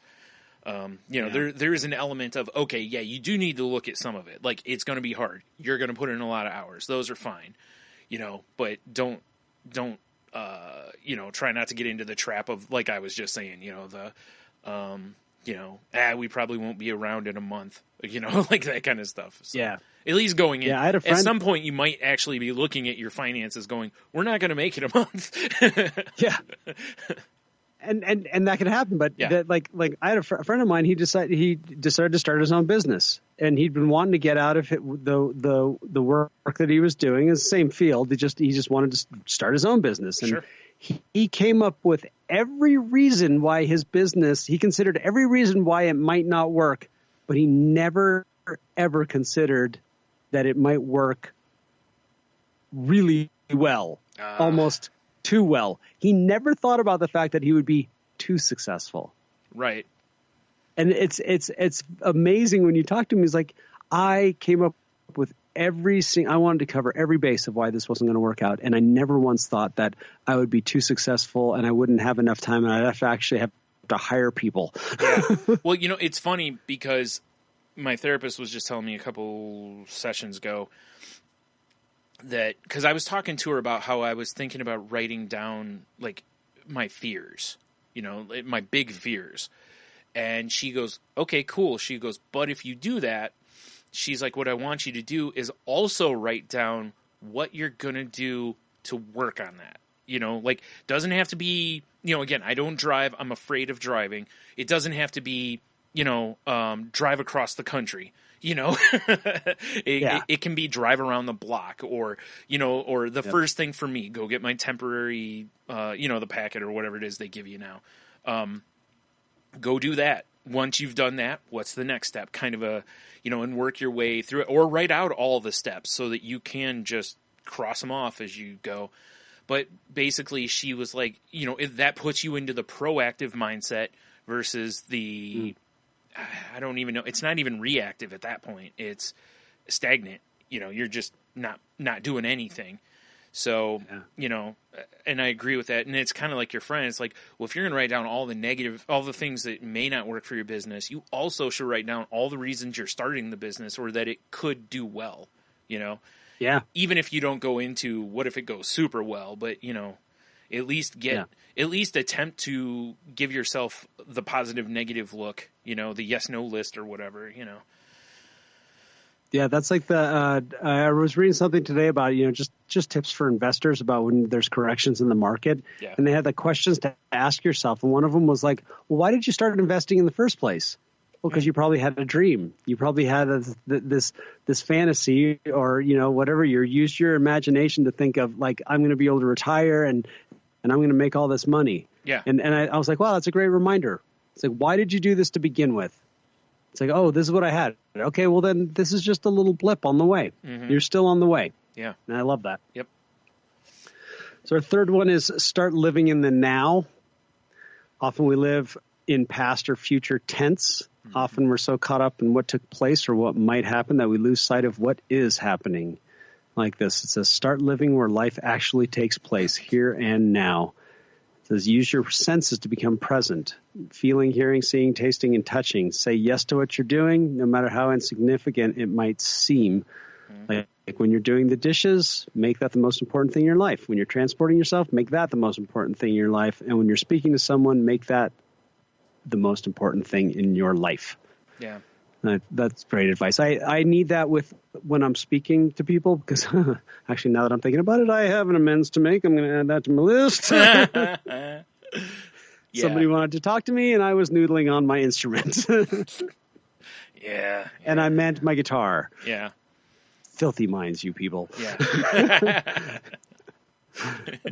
you know, there is an element of, okay, yeah, you do need to look at some of it. Like, it's going to be hard. You're going to put in a lot of hours. Those are fine, you know, but don't, you know, try not to get into the trap of, like I was just saying, you know, you know, we probably won't be around in a month, you know, like that kind of stuff. So, at least going in. I had a friend, at some point you might actually be looking at your finances going, we're not going to make it a month. And that could happen, but that, like I had a friend of mine. He decided to start his own business, and he'd been wanting to get out of the work that he was doing in the same field. He just wanted to start his own business, and he came up with every reason why his business. He considered every reason why it might not work, but he never ever considered that it might work really well, almost too well. He never thought about the fact that he would be too successful. Right. And it's amazing when you talk to him. He's like, I came up with I wanted to cover every base of why this wasn't going to work out. And I never once thought that I would be too successful and I wouldn't have enough time and I'd have to actually have to hire people. Well, you know, it's funny because my therapist was just telling me a couple sessions ago that, because I was talking to her about how I was thinking about writing down like my fears, you know, my big fears. And she goes, okay, cool. She goes, but if you do that, she's like, what I want you to do is also write down what you're going to do to work on that. You know, like, doesn't have to be, you know, again, I don't drive. I'm afraid of driving. It doesn't have to be, you know, drive across the country. You know, it can be drive around the block or, you know, or the first thing for me, go get my temporary, you know, the packet or whatever it is they give you now. Go do that. Once you've done that, what's the next step? Kind of a, you know, and work your way through it or write out all the steps so that you can just cross them off as you go. But basically she was like, you know, that puts you into the proactive mindset versus the, I don't even know. It's not even reactive at that point. It's stagnant. You know, you're just not doing anything. So, and I agree with that. And it's kind of like your friend. It's like, well, if you're going to write down all the things that may not work for your business, you also should write down all the reasons you're starting the business or that it could do well, Yeah. Even if you don't go into what if it goes super well, but, at least at least attempt to give yourself the positive, negative look, the yes, no list or whatever, Yeah, that's like I was reading something today about, just tips for investors about when there's corrections in the market. Yeah. And they had the questions to ask yourself. And one of them was like, well, why did you start investing in the first place? Well, because you probably had a dream. You probably had this fantasy or, whatever. You used your imagination to think of like, I'm going to be able to retire and I'm going to make all this money. Yeah. And I was like, wow, that's a great reminder. It's like, why did you do this to begin with? It's like, oh, this is what I had. Okay, well, then this is just a little blip on the way. Mm-hmm. You're still on the way. Yeah. And I love that. Yep. So our third one is start living in the now. Often we live in past or future tense. Mm-hmm. Often we're so caught up in what took place or what might happen that we lose sight of what is happening. Like this, it says, start living where life actually takes place, here and now. It says, use your senses to become present. Feeling, hearing, seeing, tasting, and touching. Say yes to what you're doing, no matter how insignificant it might seem. Mm-hmm. Like when you're doing the dishes, make that the most important thing in your life. When you're transporting yourself, make that the most important thing in your life. And when you're speaking to someone, make that the most important thing in your life. Yeah. That's great advice. I need that when I'm speaking to people because actually now that I'm thinking about it, I have an amends to make. I'm going to add that to my list. Yeah. Somebody wanted to talk to me and I was noodling on my instrument. Yeah. And I meant my guitar. Yeah. Filthy minds, you people. Yeah.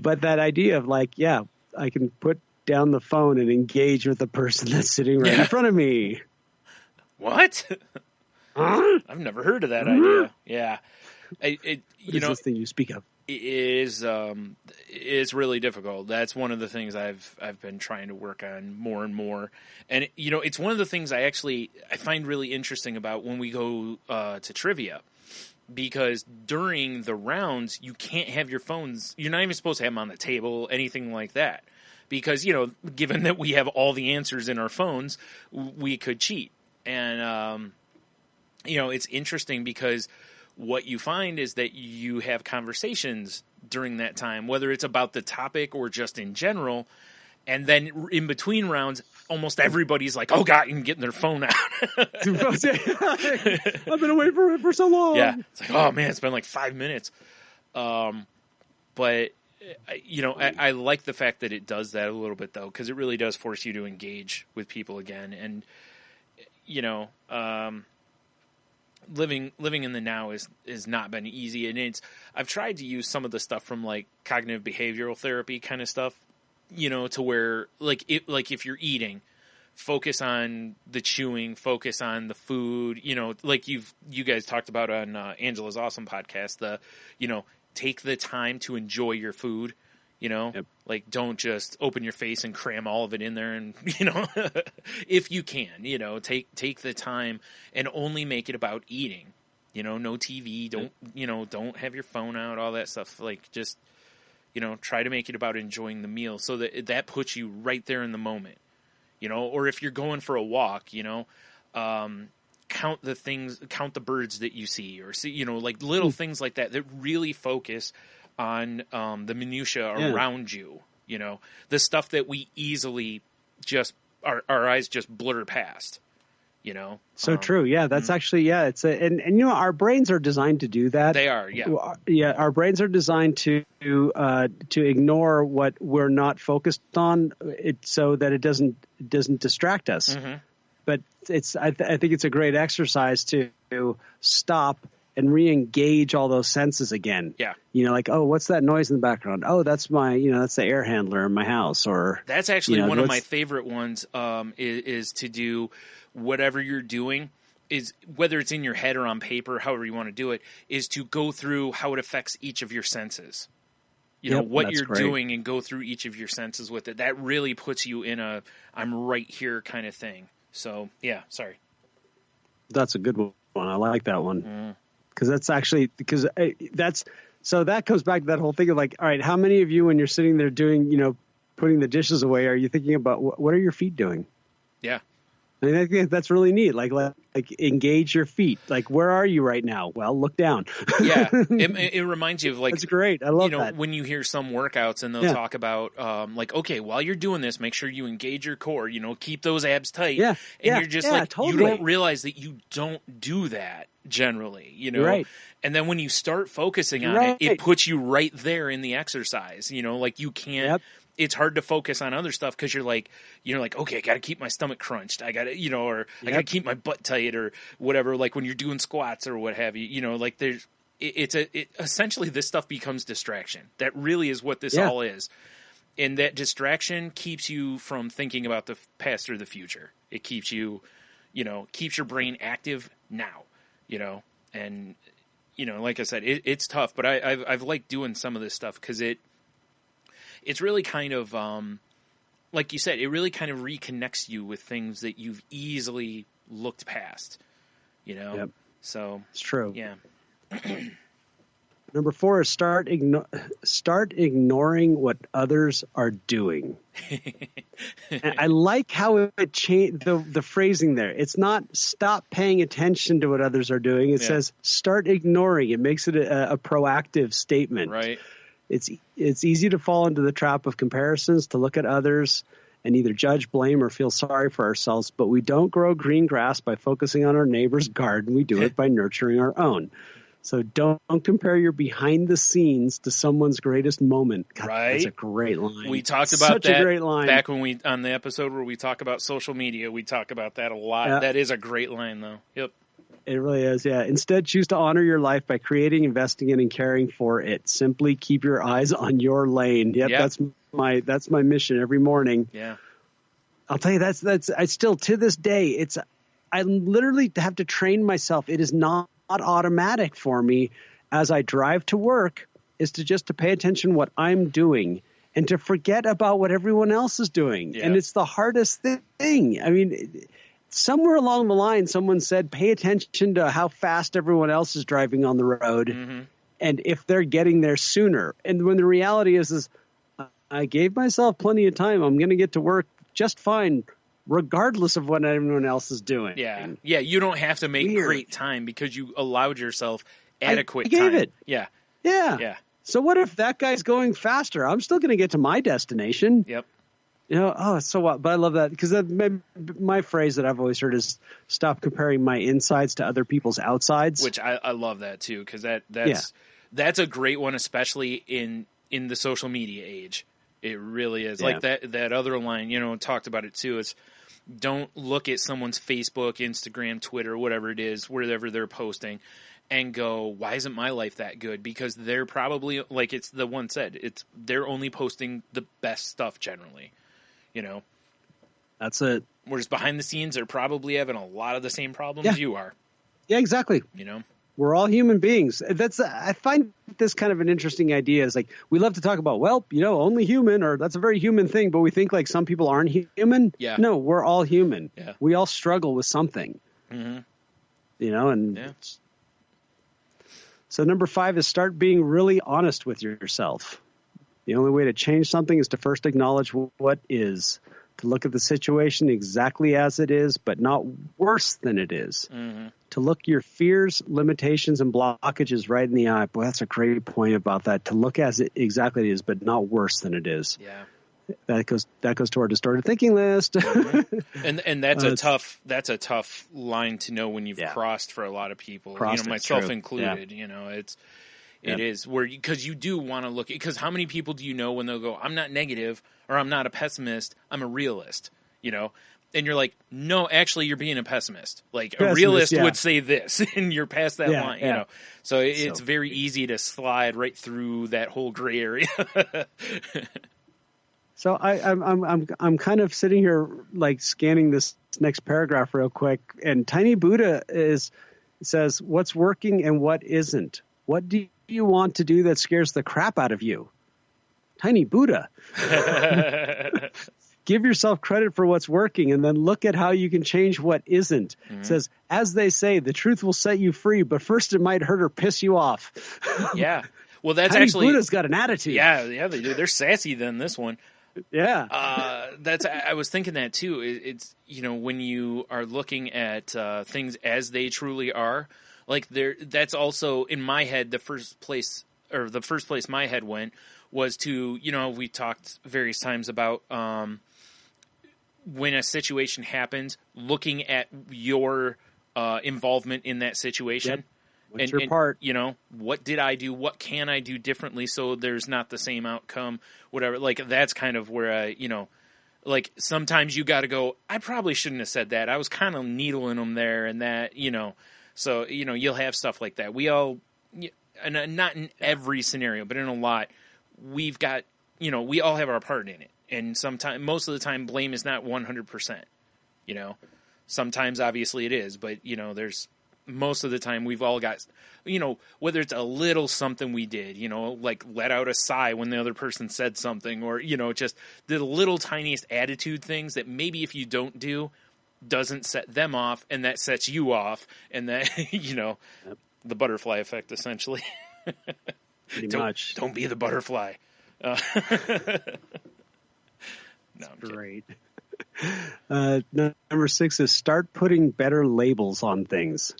But that idea of like, yeah, I can put down the phone and engage with the person that's sitting right in front of me. What? I've never heard of that idea. Yeah. This thing you speak of? It is really difficult. That's one of the things I've been trying to work on more and more. And it's one of the things I find really interesting about when we go to trivia, because during the rounds you can't have your phones. You're not even supposed to have them on the table, anything like that, because given that we have all the answers in our phones, we could cheat. And, it's interesting because what you find is that you have conversations during that time, whether it's about the topic or just in general. And then in between rounds, almost everybody's like, oh, God, and getting their phone out. I've been away for so long. Yeah. It's like, oh, man, it's been like 5 minutes. But, I like the fact that it does that a little bit, though, because it really does force you to engage with people again. And, living in the now is not been easy, and I've tried to use some of the stuff from like cognitive behavioral therapy kind of stuff, to where like if you're eating, focus on the chewing, focus on the food, like you guys talked about on Angela's Awesome podcast, take the time to enjoy your food. Yep. Like don't just open your face and cram all of it in there and, if you can, take the time and only make it about eating, no TV, don't have your phone out, all that stuff. Like just, try to make it about enjoying the meal so that puts you right there in the moment, or if you're going for a walk, count the birds that you see or see, like little things like that really focus on the minutia around you, the stuff that we easily just our eyes just blur past, So true. Yeah, that's actually, it's and our brains are designed to do that. They are. Yeah. Yeah. Our brains are designed to ignore what we're not focused on so that it doesn't distract us. Mm-hmm. But I think it's a great exercise to stop and re-engage all those senses again. Yeah. Like, oh, what's that noise in the background? Oh, that's that's the air handler in my house. Or that's actually one of my favorite ones, is to do whatever you're doing, is whether it's in your head or on paper, however you want to do it, is to go through how it affects each of your senses. What you're doing and go through each of your senses with it. That really puts you in a I'm right here kind of thing. So, yeah, sorry. That's a good one. I like that one. Because that's So that goes back to that whole thing of like, all right, how many of you, when you're sitting there doing, putting the dishes away, are you thinking about what are your feet doing? Yeah. I mean, I think that's really neat. Like engage your feet. Like, where are you right now? Well, look down. Yeah. It reminds you of like, that's great. I love that. When you hear some workouts and they'll talk about, like, okay, while you're doing this, make sure you engage your core, keep those abs tight. Yeah. And you're just like, totally. You don't realize that you don't do that generally, Right. And then when you start focusing on it, it puts you right there in the exercise, like you can't, it's hard to focus on other stuff because you're like, okay, I got to keep my stomach crunched. I got to, or I got to keep my butt tight or whatever. Like when you're doing squats or what have you, like there's, essentially this stuff becomes distraction. That really is what this all is. And that distraction keeps you from thinking about the past or the future. It keeps you, keeps your brain active now, and, like I said, it's tough, but I've liked doing some of this stuff because it's really kind of, like you said, it really kind of reconnects you with things that you've easily looked past, Yep. So it's true. Yeah. Number 4 is start ignoring what others are doing. And I like how it changed the phrasing there. It's not stop paying attention to what others are doing. It says start ignoring. It makes it a proactive statement. Right. It's easy to fall into the trap of comparisons, to look at others and either judge, blame, or feel sorry for ourselves. But we don't grow green grass by focusing on our neighbor's garden. We do it by nurturing our own. So don't compare your behind the scenes to someone's greatest moment. God, right. That's a great line. We talked about that a great line. back when on the episode where we talk about social media. We talk about that a lot. Yeah. That is a great line, though. Yep. It really is, yeah. Instead, choose to honor your life by creating, investing in, and caring for it. Simply keep your eyes on your lane. Yep. That's my mission every morning. Yeah. I'll tell you, I still, to this day, I literally have to train myself. It is not automatic for me as I drive to work is to pay attention what I'm doing and to forget about what everyone else is doing. Yeah. And it's the hardest thing. I mean, somewhere along the line, someone said, pay attention to how fast everyone else is driving on the road and if they're getting there sooner. And when the reality is I gave myself plenty of time. I'm going to get to work just fine, regardless of what everyone else is doing. Yeah. Yeah. You don't have to make great time because you allowed yourself adequate time. I gave it. Yeah. Yeah. Yeah. So what if that guy's going faster? I'm still going to get to my destination. Yep. So what? But I love that because my phrase that I've always heard is stop comparing my insides to other people's outsides. Which I love that too because that's a great one, especially in the social media age. It really is. Like that other line, talked about it too. It's don't look at someone's Facebook, Instagram, Twitter, whatever it is, wherever they're posting, and go, why isn't my life that good? Because they're probably, like it's the one said, they're only posting the best stuff generally, That's it. Whereas behind the scenes, they're probably having a lot of the same problems you are. Yeah, exactly. We're all human beings. I find this kind of an interesting idea. Is like we love to talk about, only human, or that's a very human thing, but we think like some people aren't human. Yeah. No, we're all human. Yeah. We all struggle with something. Mm-hmm. So number 5 is start being really honest with yourself. The only way to change something is to first acknowledge what is. To look at the situation exactly as it is, but not worse than it is. Mm-hmm. To look your fears, limitations, and blockages right in the eye. Boy, that's a great point about that. To look as it exactly it is, but not worse than it is. Yeah. That goes to our distorted thinking list. Mm-hmm. And that's a tough line to know when you've crossed for a lot of people. Myself included. Yeah. It is where because you do want to look at because how many people do you know when they'll go, I'm not negative or I'm not a pessimist, I'm a realist, and you're like, no, actually you're being a pessimist. Like a realist would say this and you're past that line, So it's very easy to slide right through that whole gray area. So I'm kind of sitting here like scanning this next paragraph real quick, and Tiny Buddha says what's working and what isn't. What do you want to do that scares the crap out of you? Tiny Buddha. Give yourself credit for what's working and then look at how you can change what isn't. Mm-hmm. It says, as they say, the truth will set you free, but first it might hurt or piss you off. Yeah. Well, that's Tiny actually Buddha's got an attitude. Yeah, they do. They're sassy than this one. Yeah. I was thinking that too. It's when you are looking at things as they truly are, like that's also in my head the first place my head went was to we talked various times about when a situation happens, looking at your involvement in that situation. Yep. What's your part? What did I do? What can I do differently so there's not the same outcome? Whatever. Like, that's kind of where like sometimes you got to go, I probably shouldn't have said that. I was kind of needling them there and that, So, you'll have stuff like that. We all, and not in every scenario, but in a lot, we've got, we all have our part in it. And most of the time, blame is not 100%. Sometimes obviously it is, but there's. Most of the time we've all got, whether it's a little something we did, like let out a sigh when the other person said something, or, just the little tiniest attitude things that maybe if you don't do, doesn't set them off, and that sets you off, and that, the butterfly effect, essentially. Pretty much. Don't be the butterfly. No, great. Number 6 is start putting better labels on things.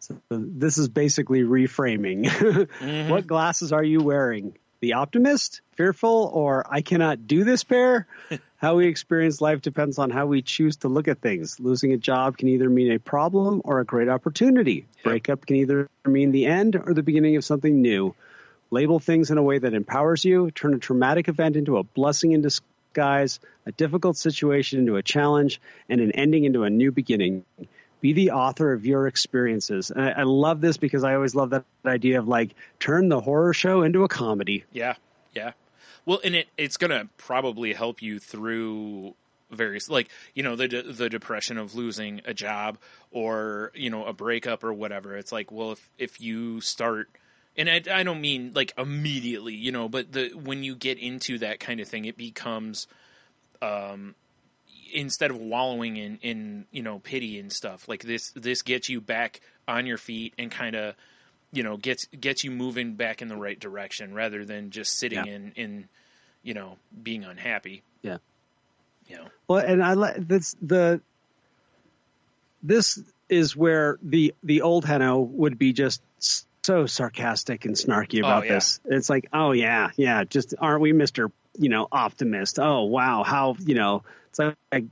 So this is basically reframing. Mm-hmm. What glasses are you wearing? The optimist, fearful, or I cannot do this pair? How we experience life depends on how we choose to look at things. Losing a job can either mean a problem or a great opportunity. Yep. Breakup can either mean the end or the beginning of something new. Label things in a way that empowers you. Turn a traumatic event into a blessing in disguise, a difficult situation into a challenge, and an ending into a new beginning. Be the author of your experiences. And I love this because I always love that idea of like turn the horror show into a comedy. Yeah. Well, and it's going to probably help you through various, like, the depression of losing a job or, a breakup or whatever. It's like, well, if you start, and I don't mean like immediately, but when you get into that kind of thing, it becomes, instead of wallowing in pity and stuff, like this gets you back on your feet and kind of gets you moving back in the right direction rather than just sitting in being unhappy. Well, and I like this is where the old Hanno would be just so sarcastic and snarky about this. It's like, oh yeah, just aren't we Mr. Optimist? Oh wow, how it's like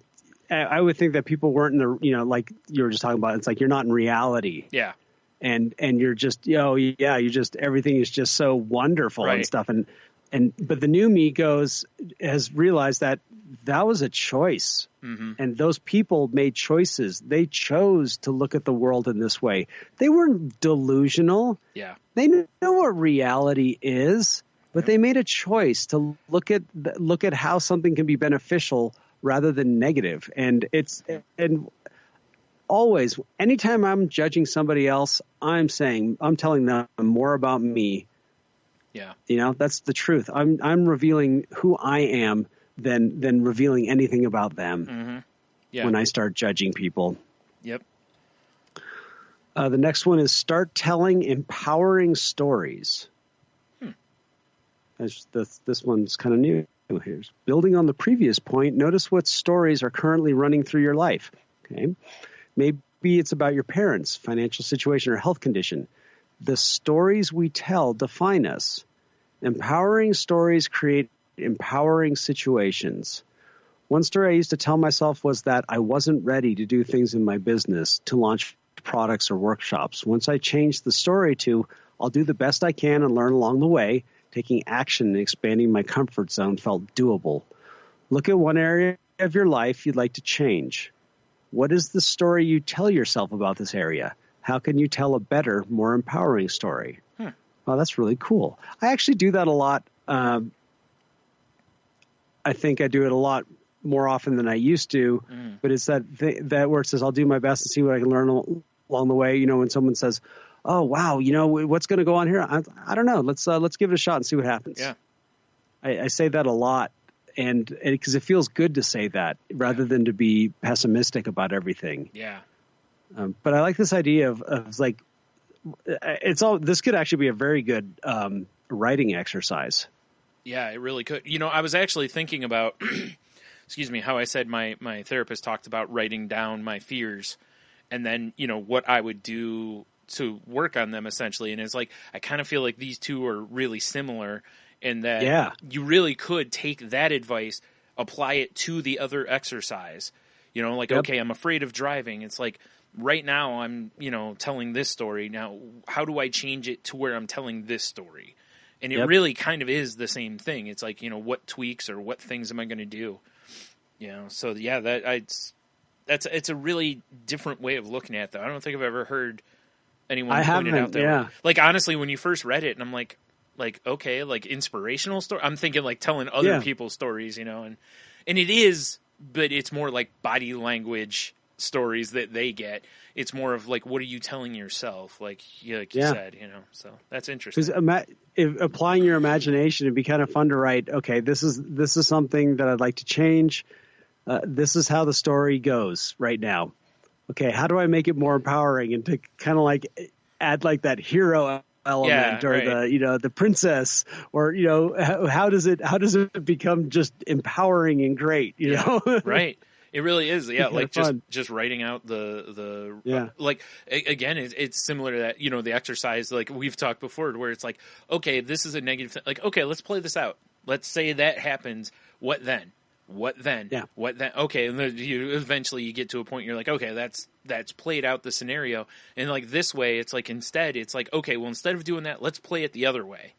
I would think that people weren't in the like you were just talking about. It's like you're not in reality. Yeah. And you're just you just everything is just so wonderful and stuff but the new me has realized that was a choice. Mm-hmm. And those people made choices. They chose to look at the world in this way. They weren't delusional. Yeah. They know what reality is, but they made a choice to look at how something can be beneficial rather than negative. And always, anytime I'm judging somebody else, I'm telling them more about me. Yeah. That's the truth. I'm revealing who I am than revealing anything about them. Mm-hmm. Yeah. When I start judging people. Yep. The next one is start telling empowering stories. This one's kind of new. Here's building on the previous point. Notice what stories are currently running through your life. Okay. Maybe it's about your parents, financial situation, or health condition. The stories we tell define us. Empowering stories create empowering situations. One story I used to tell myself was that I wasn't ready to do things in my business, to launch products or workshops. Once I changed the story to, I'll do the best I can and learn along the way, taking action and expanding my comfort zone felt doable. Look at one area of your life you'd like to change. What is the story you tell yourself about this area? How can you tell a better, more empowering story? Well, that's really cool. I actually do that a lot. I think I do it a lot more often than I used to, but it's that where it says, I'll do my best and see what I can learn along the way. When someone says, oh, wow, what's going to go on here? I don't know. Let's give it a shot and see what happens. Yeah. I say that a lot. And because it feels good to say that rather than to be pessimistic about everything. Yeah. But I like this idea of like, this could actually be a very good writing exercise. Yeah, it really could. I was actually thinking about, excuse me, how I said my therapist talked about writing down my fears and then, what I would do to work on them essentially. And it's like, I kind of feel like these two are really similar in that you really could take that advice, apply it to the other exercise. Okay, I'm afraid of driving. It's like, right now I'm, telling this story. Now, how do I change it to where I'm telling this story? And it really kind of is the same thing. It's like, what tweaks or what things am I going to do? So yeah, it's a really different way of looking at it, though. I don't think I've ever heard anyone point it out that way. Like, honestly, when you first read it, and I'm like, okay, like inspirational story. I'm thinking like telling other people's stories, and it is, but it's more like body language stories that they get. It's more of like, what are you telling yourself? Like you said, so that's interesting. Because applying your imagination, it'd be kind of fun to write, okay, this is something that I'd like to change. This is how the story goes right now. Okay, how do I make it more empowering, and to kind of like add like that hero element or the princess, or how does it become just empowering and great, know? Right. It really is, like just writing out the like, again, it's similar to that, the exercise, like we've talked before, where it's like, okay, this is a negative thing. Like, okay, let's play this out. Let's say that happens. What then? Yeah. What then? Okay, and then eventually you get to a point you're like, okay, that's played out the scenario, and like this way, it's like instead, it's like, okay, well, instead of doing that, let's play it the other way.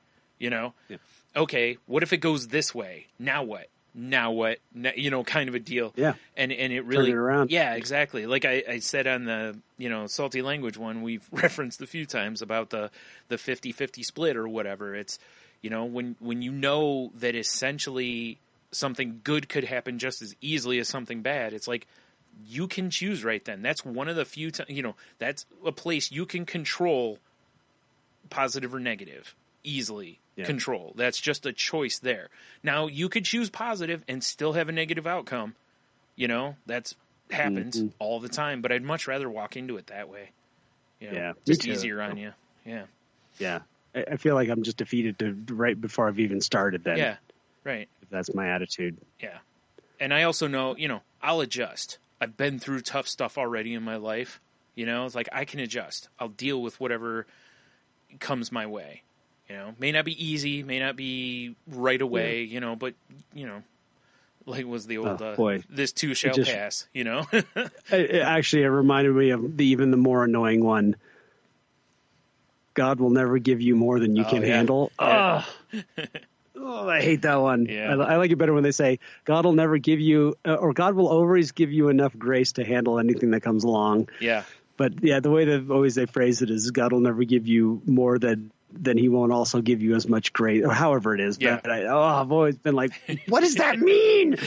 Okay, what if it goes this way? Now what? Kind of a deal. Yeah. And it really, turn it around. Yeah, exactly. Like I said on the, salty language one, we've referenced a few times about the 50-50 split or whatever. It's, when that essentially something good could happen just as easily as something bad, it's like, you can choose right then. That's one of the few times, that's a place you can control positive or negative. Easily control. That's just a choice there. Now, you could choose positive and still have a negative outcome. That's happens all the time, but I'd much rather walk into it that way. Just easier on you. Yeah. Yeah. I feel like I'm just defeated right before I've even started then. Yeah. Right. If that's my attitude. Yeah. And I also know, I'll adjust. I've been through tough stuff already in my life. It's like I can adjust. I'll deal with whatever comes my way. May not be easy, may not be right away, but, like was the old, this too shall pass, It reminded me of even the more annoying one. God will never give you more than you can handle. Yeah. I hate that one. Yeah. I like it better when they say, God will never give you, or God will always give you enough grace to handle anything that comes along. Yeah. But the way that they phrase it is, God will never give you more than he won't also give you as much grace, or however it is. Yeah. But I've always been like, what does that mean?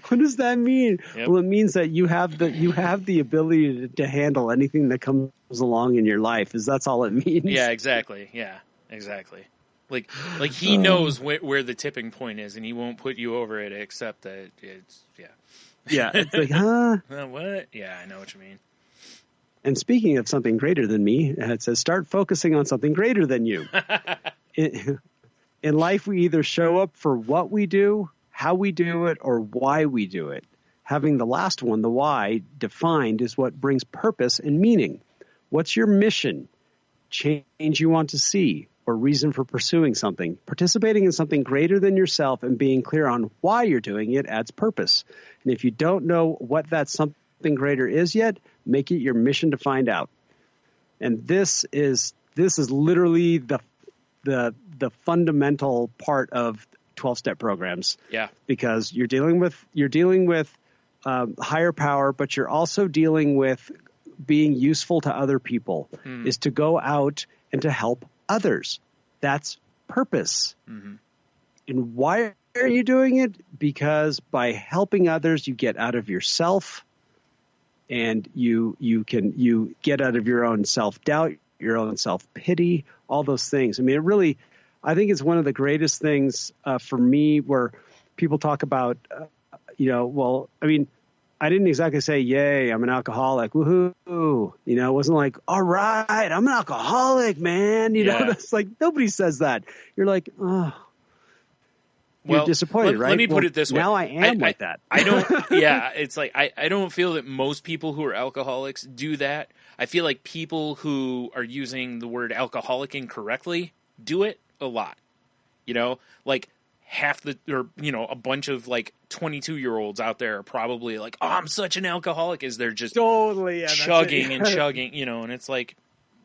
What does that mean? Yep. Well, it means that you have the ability to handle anything that comes along in your life. That's all it means. Yeah, exactly. Yeah, exactly. Like he knows where the tipping point is, and he won't put you over it, except that it's yeah. It's like, huh? What? Yeah, I know what you mean. And speaking of something greater than me, it says, start focusing on something greater than you. In life, we either show up for what we do, how we do it, or why we do it. Having the last one, the why, defined is what brings purpose and meaning. What's your mission, change you want to see, or reason for pursuing something? Participating in something greater than yourself and being clear on why you're doing it adds purpose. And if you don't know what that something greater is yet, make it your mission to find out. And this is literally the fundamental part of 12-step programs. Yeah. Because you're dealing with higher power, but you're also dealing with being useful to other people. Is to go out and to help others. That's purpose. Mm-hmm. And why are you doing it? Because by helping others, you get out of yourself, and you get out of your own self-doubt, your own self-pity, all those things. I mean, I think it's one of the greatest things for me, where people talk about, I didn't exactly say, yay, I'm an alcoholic. Woohoo. You know, it wasn't like, all right, I'm an alcoholic, man. You know, that's like, nobody says that. You're like, oh, you're disappointed, right? Let me put it this way. Now I am like that. I don't, yeah, it's like, I don't feel that most people who are alcoholics do that. I feel like people who are using the word alcoholic incorrectly do it a lot. You know, like a bunch of like 22-year-olds out there are probably like, oh, I'm such an alcoholic, as they're just totally chugging and chugging, you know, and it's like,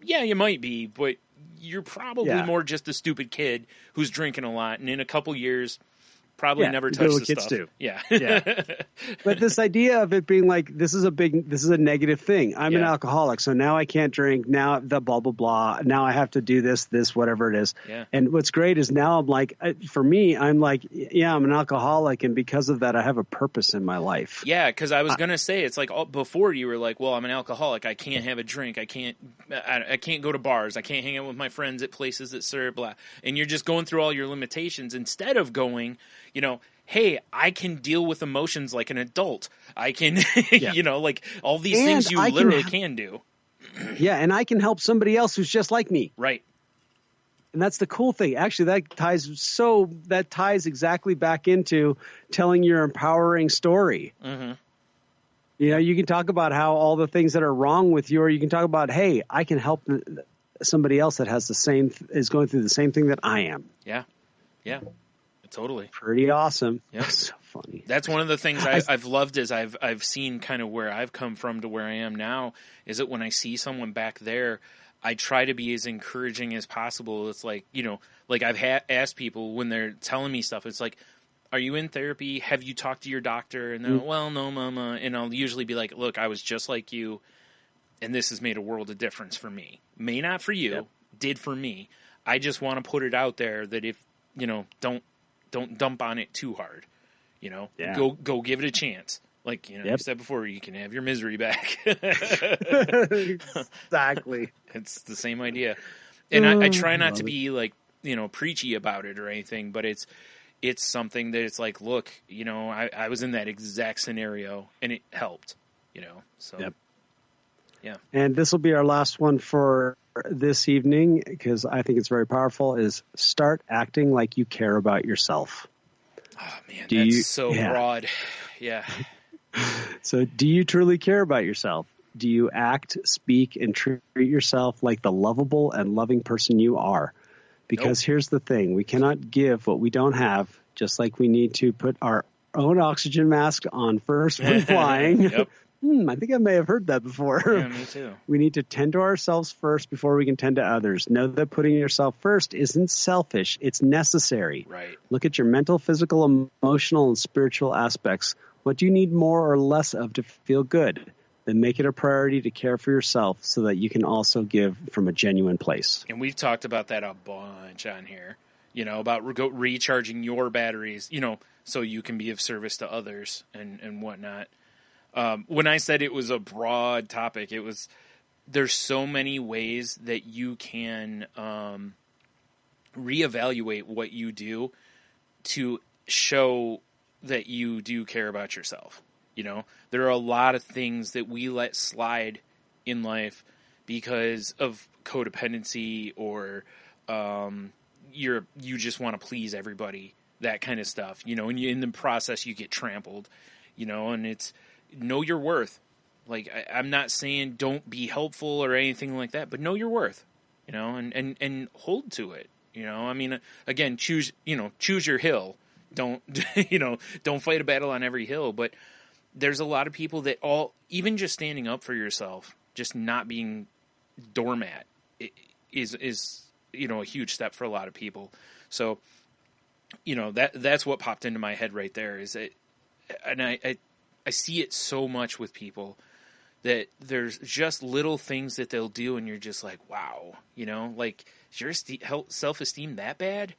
yeah, you might be, but you're probably more just a stupid kid who's drinking a lot, and in a couple years probably never touch the kids stuff. Do. Yeah. But this idea of it being like, this is a negative thing. I'm an alcoholic, so now I can't drink. Now the blah, blah, blah. Now I have to do this, whatever it is. Yeah. And what's great is now I'm like, for me, I'm like, yeah, I'm an alcoholic. And because of that, I have a purpose in my life. Yeah. Cause I was going to say, it's like before you were like, well, I'm an alcoholic. I can't have a drink. I can't go to bars. I can't hang out with my friends at places that serve blah. And you're just going through all your limitations instead of going, you know, hey, I can deal with emotions like an adult. I can, you know, like all these things you literally can do. Yeah, and I can help somebody else who's just like me. Right. And that's the cool thing. Actually, that ties exactly back into telling your empowering story. Mm-hmm. You know, you can talk about how all the things that are wrong with you, or you can talk about, hey, I can help somebody else that has is going through the same thing that I am. Yeah. Yeah. Totally. Pretty awesome. Yep. So funny. That's one of the things I've loved is I've seen kind of where I've come from to where I am now, is that when I see someone back there, I try to be as encouraging as possible. It's like, you know, like I've asked people when they're telling me stuff, it's like, are you in therapy? Have you talked to your doctor? And they're like, well, no, mama. And I'll usually be like, look, I was just like you, and this has made a world of difference for me. May not for you, did for me. I just want to put it out there that if, you know, don't dump on it too hard, you know, go give it a chance. Like, you know, you said before, you can have your misery back. Exactly. It's the same idea. And I try not to be like, you know, preachy about it or anything, but it's something that it's like, look, you know, I was in that exact scenario and it helped, you know, so. Yeah. And this will be our last one for this evening, because I think it's very powerful, is start acting like you care about yourself. Oh, man, that's so broad. Yeah. So do you truly care about yourself? Do you act, speak, and treat yourself like the lovable and loving person you are? Because here's the thing. We cannot give what we don't have, just like we need to put our own oxygen mask on first when flying. I think I may have heard that before. Yeah, me too. We need to tend to ourselves first before we can tend to others. Know that putting yourself first isn't selfish. It's necessary. Right. Look at your mental, physical, emotional, and spiritual aspects. What do you need more or less of to feel good? Then make it a priority to care for yourself so that you can also give from a genuine place. And we've talked about that a bunch on here, you know, about recharging your batteries, you know, so you can be of service to others and whatnot. When I said it was a broad topic, there's so many ways that you can reevaluate what you do to show that you do care about yourself. You know, there are a lot of things that we let slide in life because of codependency or you just want to please everybody, that kind of stuff. You know, and in the process you get trampled. You know, and it's know your worth. Like I'm not saying don't be helpful or anything like that, but know your worth. You know, and hold to it. You know, I mean, again, choose your hill. Don't don't fight a battle on every hill, but there's a lot of people that even just standing up for yourself, just not being doormat is a huge step for a lot of people. So, you know, that's what popped into my head right there is that, and I see it so much with people that there's just little things that they'll do and you're just like, wow, you know, like is your self-esteem that bad?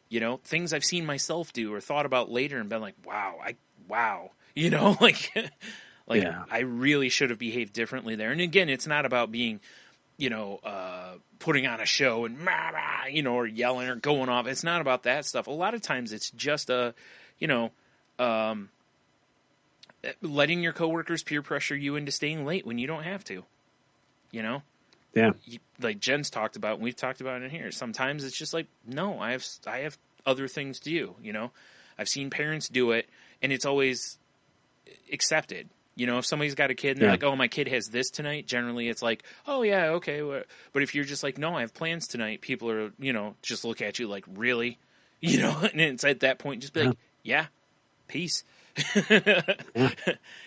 You know, things I've seen myself do or thought about later and been like, wow. You know, like I really should have behaved differently there. And again, it's not about being, you know, putting on a show and, you know, or yelling or going off. It's not about that stuff. A lot of times it's just letting your coworkers peer pressure you into staying late when you don't have to, Yeah. like Jen's talked about, and we've talked about it in here. Sometimes it's just like, no, I have other things to do. I've seen parents do it, and it's always accepted. If somebody's got a kid and they're like, oh, my kid has this tonight, generally it's like, oh yeah, okay. But if you're just like, no, I have plans tonight, people are, just look at you like, really? And it's at that point, just be like, yeah, peace.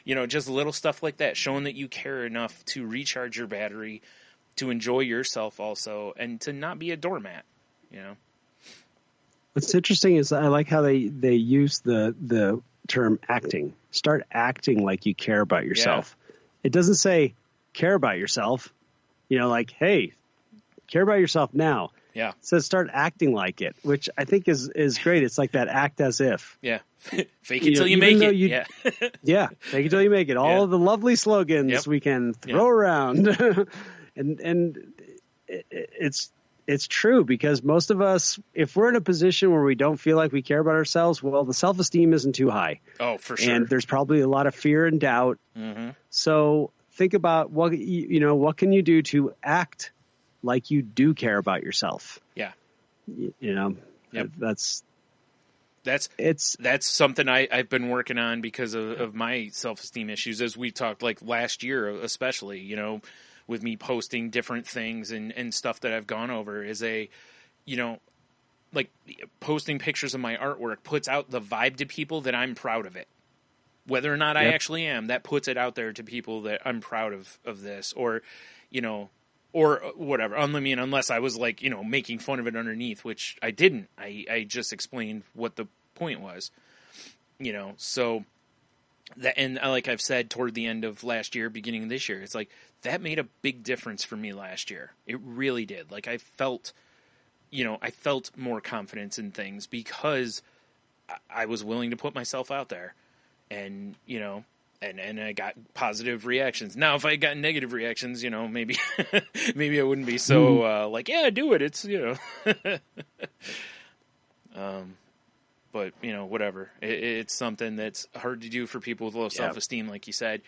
Just little stuff like that, showing that you care enough to recharge your battery, to enjoy yourself also, and to not be a doormat. What's interesting is I like how they use the term acting. Start acting like you care about yourself. Yeah. It doesn't say care about yourself, like, hey, care about yourself now. Yeah. It says start acting like it, which I think is great. It's like that act as if. Yeah. Fake it till you make it. Yeah. Yeah. Fake it till you make it. All of the lovely slogans we can throw around. and it's true, because most of us, if we're in a position where we don't feel like we care about ourselves, well, the self-esteem isn't too high. Oh, for sure. And there's probably a lot of fear and doubt. Mm-hmm. So think about what can you do to act like you do care about yourself. Yeah. Yep. That's something I've been working on because of my self-esteem issues, as we talked like last year, especially, with me posting different things and stuff that I've gone over, is like posting pictures of my artwork puts out the vibe to people that I'm proud of it. Whether or not I actually am, that puts it out there to people that I'm proud of this, or whatever. Unless I was like, making fun of it underneath, which I didn't. I just explained what the point was, so that, and like I've said toward the end of last year, beginning of this year, it's like that made a big difference for me last year. It really did. Like I felt more confidence in things because I was willing to put myself out there, and, and I got positive reactions. Now, if I got negative reactions, maybe I wouldn't be so like, yeah, do it. It's, but whatever. It's something that's hard to do for people with low self-esteem, like you said.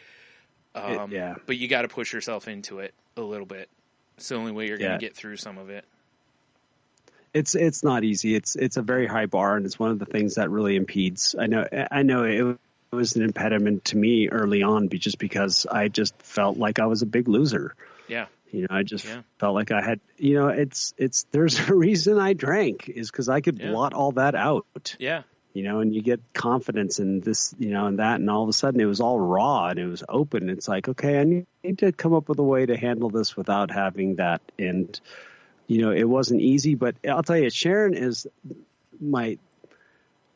But you got to push yourself into it a little bit. It's the only way you're going to get through some of it. It's not easy. It's a very high bar, and it's one of the things that really impedes. I know it was an impediment to me early on, just because I just felt like I was a big loser. Yeah. I just felt like I had, there's a reason I drank, is because I could blot all that out. Yeah. And you get confidence in this, and that, and all of a sudden it was all raw and it was open. It's like, okay, I need to come up with a way to handle this without having that. And, it wasn't easy, but I'll tell you, Sharon is my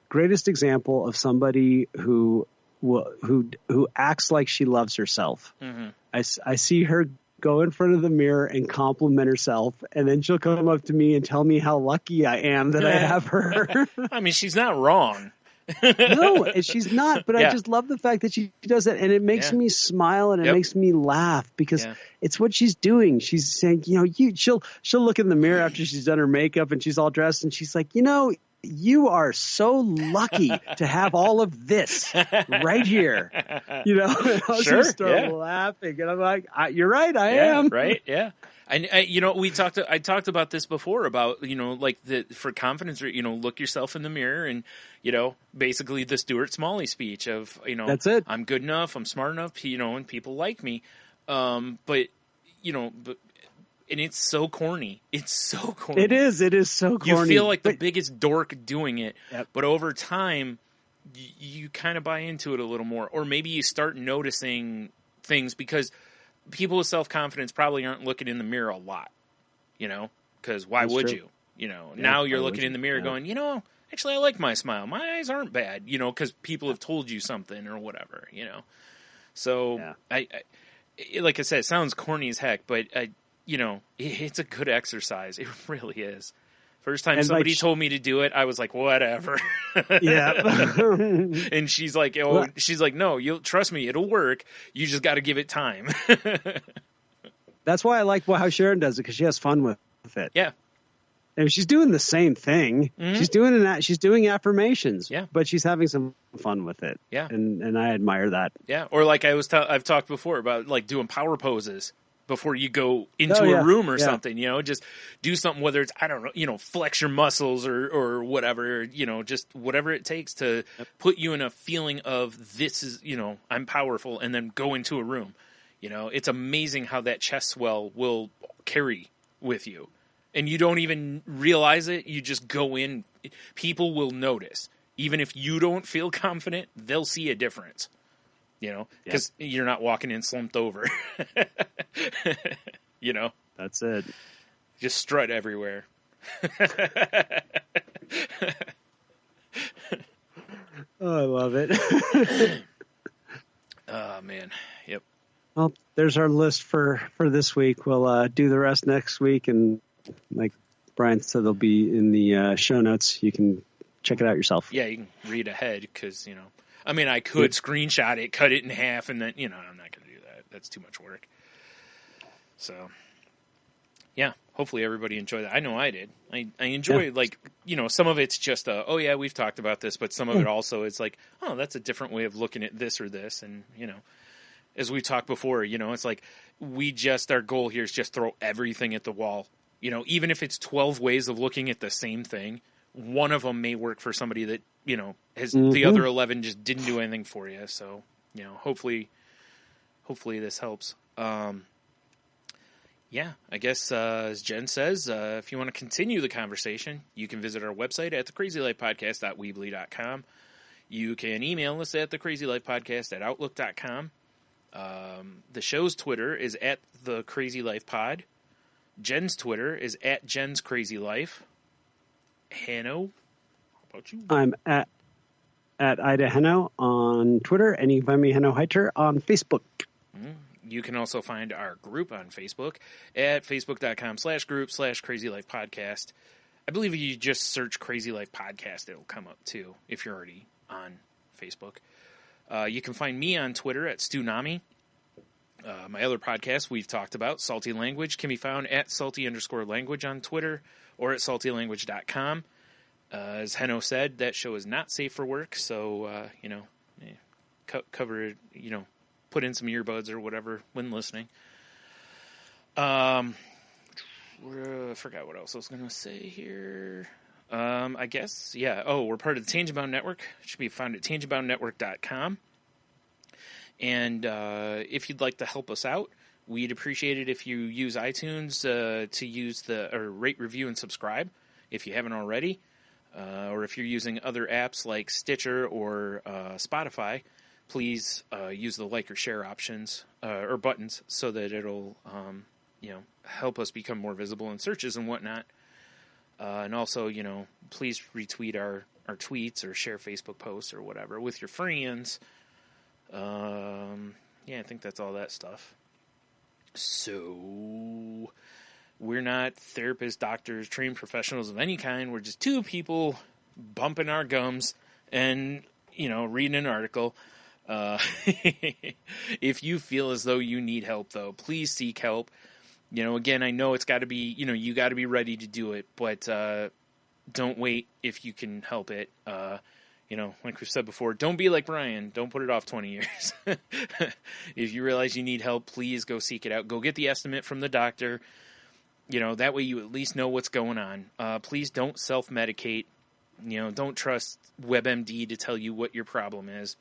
greatest example of somebody who acts like she loves herself. Mm-hmm. I see her go in front of the mirror and compliment herself, and then she'll come up to me and tell me how lucky I am that I have her. I mean, she's not wrong. No, she's not, but I just love the fact that she does that, and it makes me smile, and it makes me laugh, because it's what she's doing. She's saying, she'll look in the mirror after she's done her makeup and she's all dressed, and she's like, you are so lucky to have all of this right here, and I'll just start laughing, and I'm like, you're right, I am. Right. Yeah. And I talked about this before about, like for confidence, look yourself in the mirror, and, basically the Stuart Smalley speech of, that's it. I'm good enough, I'm smart enough, and people like me. But and it's so corny. It's so corny. It is so corny. You feel like the biggest dork doing it, but over time, you kind of buy into it a little more. Or maybe you start noticing things, because people with self-confidence probably aren't looking in the mirror a lot, because why would you? Now you're looking in the mirror going, actually I like my smile. My eyes aren't bad, because people have told you something or whatever, So I like I said, it sounds corny as heck, but it's a good exercise. It really is. First time somebody told me to do it, I was like, whatever. Yeah. And she's like, no, you'll trust me, it'll work. You just got to give it time. That's why I like how Sharon does it, because she has fun with it. Yeah. And she's doing the same thing. Mm-hmm. She's doing affirmations. Yeah. But she's having some fun with it. Yeah. And I admire that. Yeah. Or like I've talked before about like doing power poses before you go into a room or something, just do something, whether it's, I don't know, flex your muscles or whatever, just whatever it takes to put you in a feeling of this is, I'm powerful, and then go into a room. It's amazing how that chest swell will carry with you. And you don't even realize it. You just go in. People will notice. Even if you don't feel confident, they'll see a difference. Because you're not walking in slumped over. That's it. Just strut everywhere. Oh, I love it. Oh, man. Yep. Well, there's our list for this week. We'll do the rest next week. And like Brian said, they'll be in the show notes. You can check it out yourself. Yeah, you can read ahead because, I could screenshot it, cut it in half, and then, I'm not going to do that. That's too much work. So, yeah, hopefully everybody enjoyed that. I know I did. I enjoy, some of it's just, we've talked about this, but some of it also is like, oh, that's a different way of looking at this or this. And, as we talked before, it's like our goal here is just throw everything at the wall. Even if it's 12 ways of looking at the same thing, one of them may work for somebody that, has the other 11 just didn't do anything for you. So, hopefully this helps. Yeah, I guess, as Jen says, if you want to continue the conversation, you can visit our website at thecrazylifepodcast.weebly.com. You can email us at thecrazylifepodcast@outlook.com. The show's Twitter is at thecrazylifepod. Jen's Twitter is at Jen's Crazy Life. Hanno, how about you? I'm at Ida Henno on Twitter, and you can find me Henno Heiter on Facebook. You can also find our group on Facebook at facebook.com/group/Crazy Life Podcast. I believe if you just search Crazy Life Podcast, it'll come up too, if you're already on Facebook. You can find me on Twitter at Stunami. My other podcast we've talked about, Salty Language, can be found at salty_language on Twitter or at saltylanguage.com. As Henno said, that show is not safe for work, so, cover it, put in some earbuds or whatever when listening. I forgot what else I was going to say here. I guess, yeah. Oh, we're part of the Tangent Bound Network. It should be found at tangentboundnetwork.com. And if you'd like to help us out, we'd appreciate it if you use iTunes to use or rate, review, and subscribe if you haven't already. Or if you're using other apps like Stitcher or Spotify, please use the like or share options or buttons so that it'll help us become more visible in searches and whatnot. And also, please retweet our tweets or share Facebook posts or whatever with your friends. I think that's all that stuff. So, we're not therapists, doctors, trained professionals of any kind. We're just two people bumping our gums and, reading an article. If you feel as though you need help, though, please seek help. Again, I know it's got to be, you got to be ready to do it, but don't wait if you can help it. Like we've said before, don't be like Brian. Don't put it off 20 years. If you realize you need help, please go seek it out. Go get the estimate from the doctor. That way you at least know what's going on. Please don't self-medicate. Don't trust WebMD to tell you what your problem is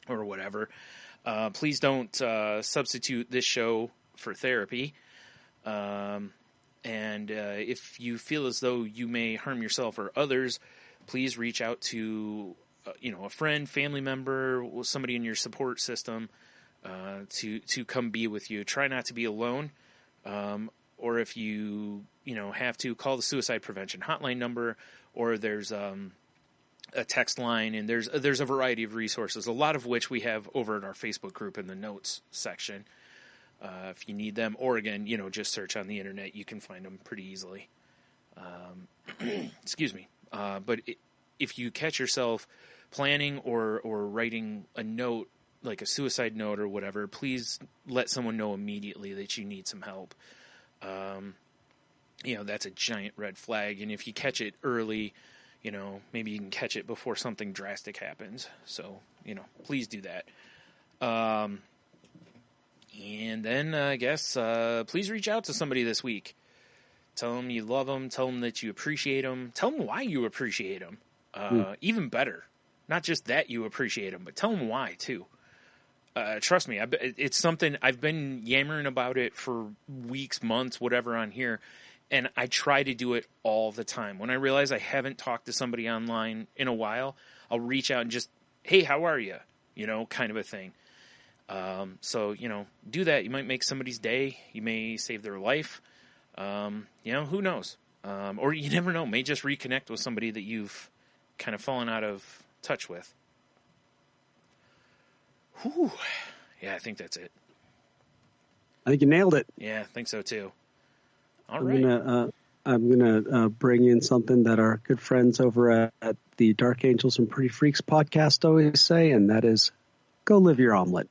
or whatever. Please don't substitute this show for therapy. And if you feel as though you may harm yourself or others, please reach out to, a friend, family member, somebody in your support system to come be with you. Try not to be alone. Or if you, have to, call the suicide prevention hotline number, or there's a text line, and there's a variety of resources, a lot of which we have over at our Facebook group in the notes section. If you need them, or again, just search on the internet. You can find them pretty easily. Excuse me. But if you catch yourself planning or writing a note, like a suicide note or whatever, please let someone know immediately that you need some help. that's a giant red flag. And if you catch it early, maybe you can catch it before something drastic happens. So, please do that. And then I guess please reach out to somebody this week. Tell them you love them. Tell them that you appreciate them. Tell them why you appreciate them. Even better. Not just that you appreciate them, but tell them why, too. Trust me, it's something I've been yammering about it for weeks, months, whatever on here, and I try to do it all the time. When I realize I haven't talked to somebody online in a while, I'll reach out and just, hey, how are you? Kind of a thing. So, do that. You might make somebody's day. You may save their life. Who knows? Or you never know, may just reconnect with somebody that you've kind of fallen out of touch with. Whew. Yeah, I think that's it. I think you nailed it. Yeah, I think so too. I'm gonna bring in something that our good friends over at the Dark Angels and Pretty Freaks podcast always say, and that is, go live your omelet.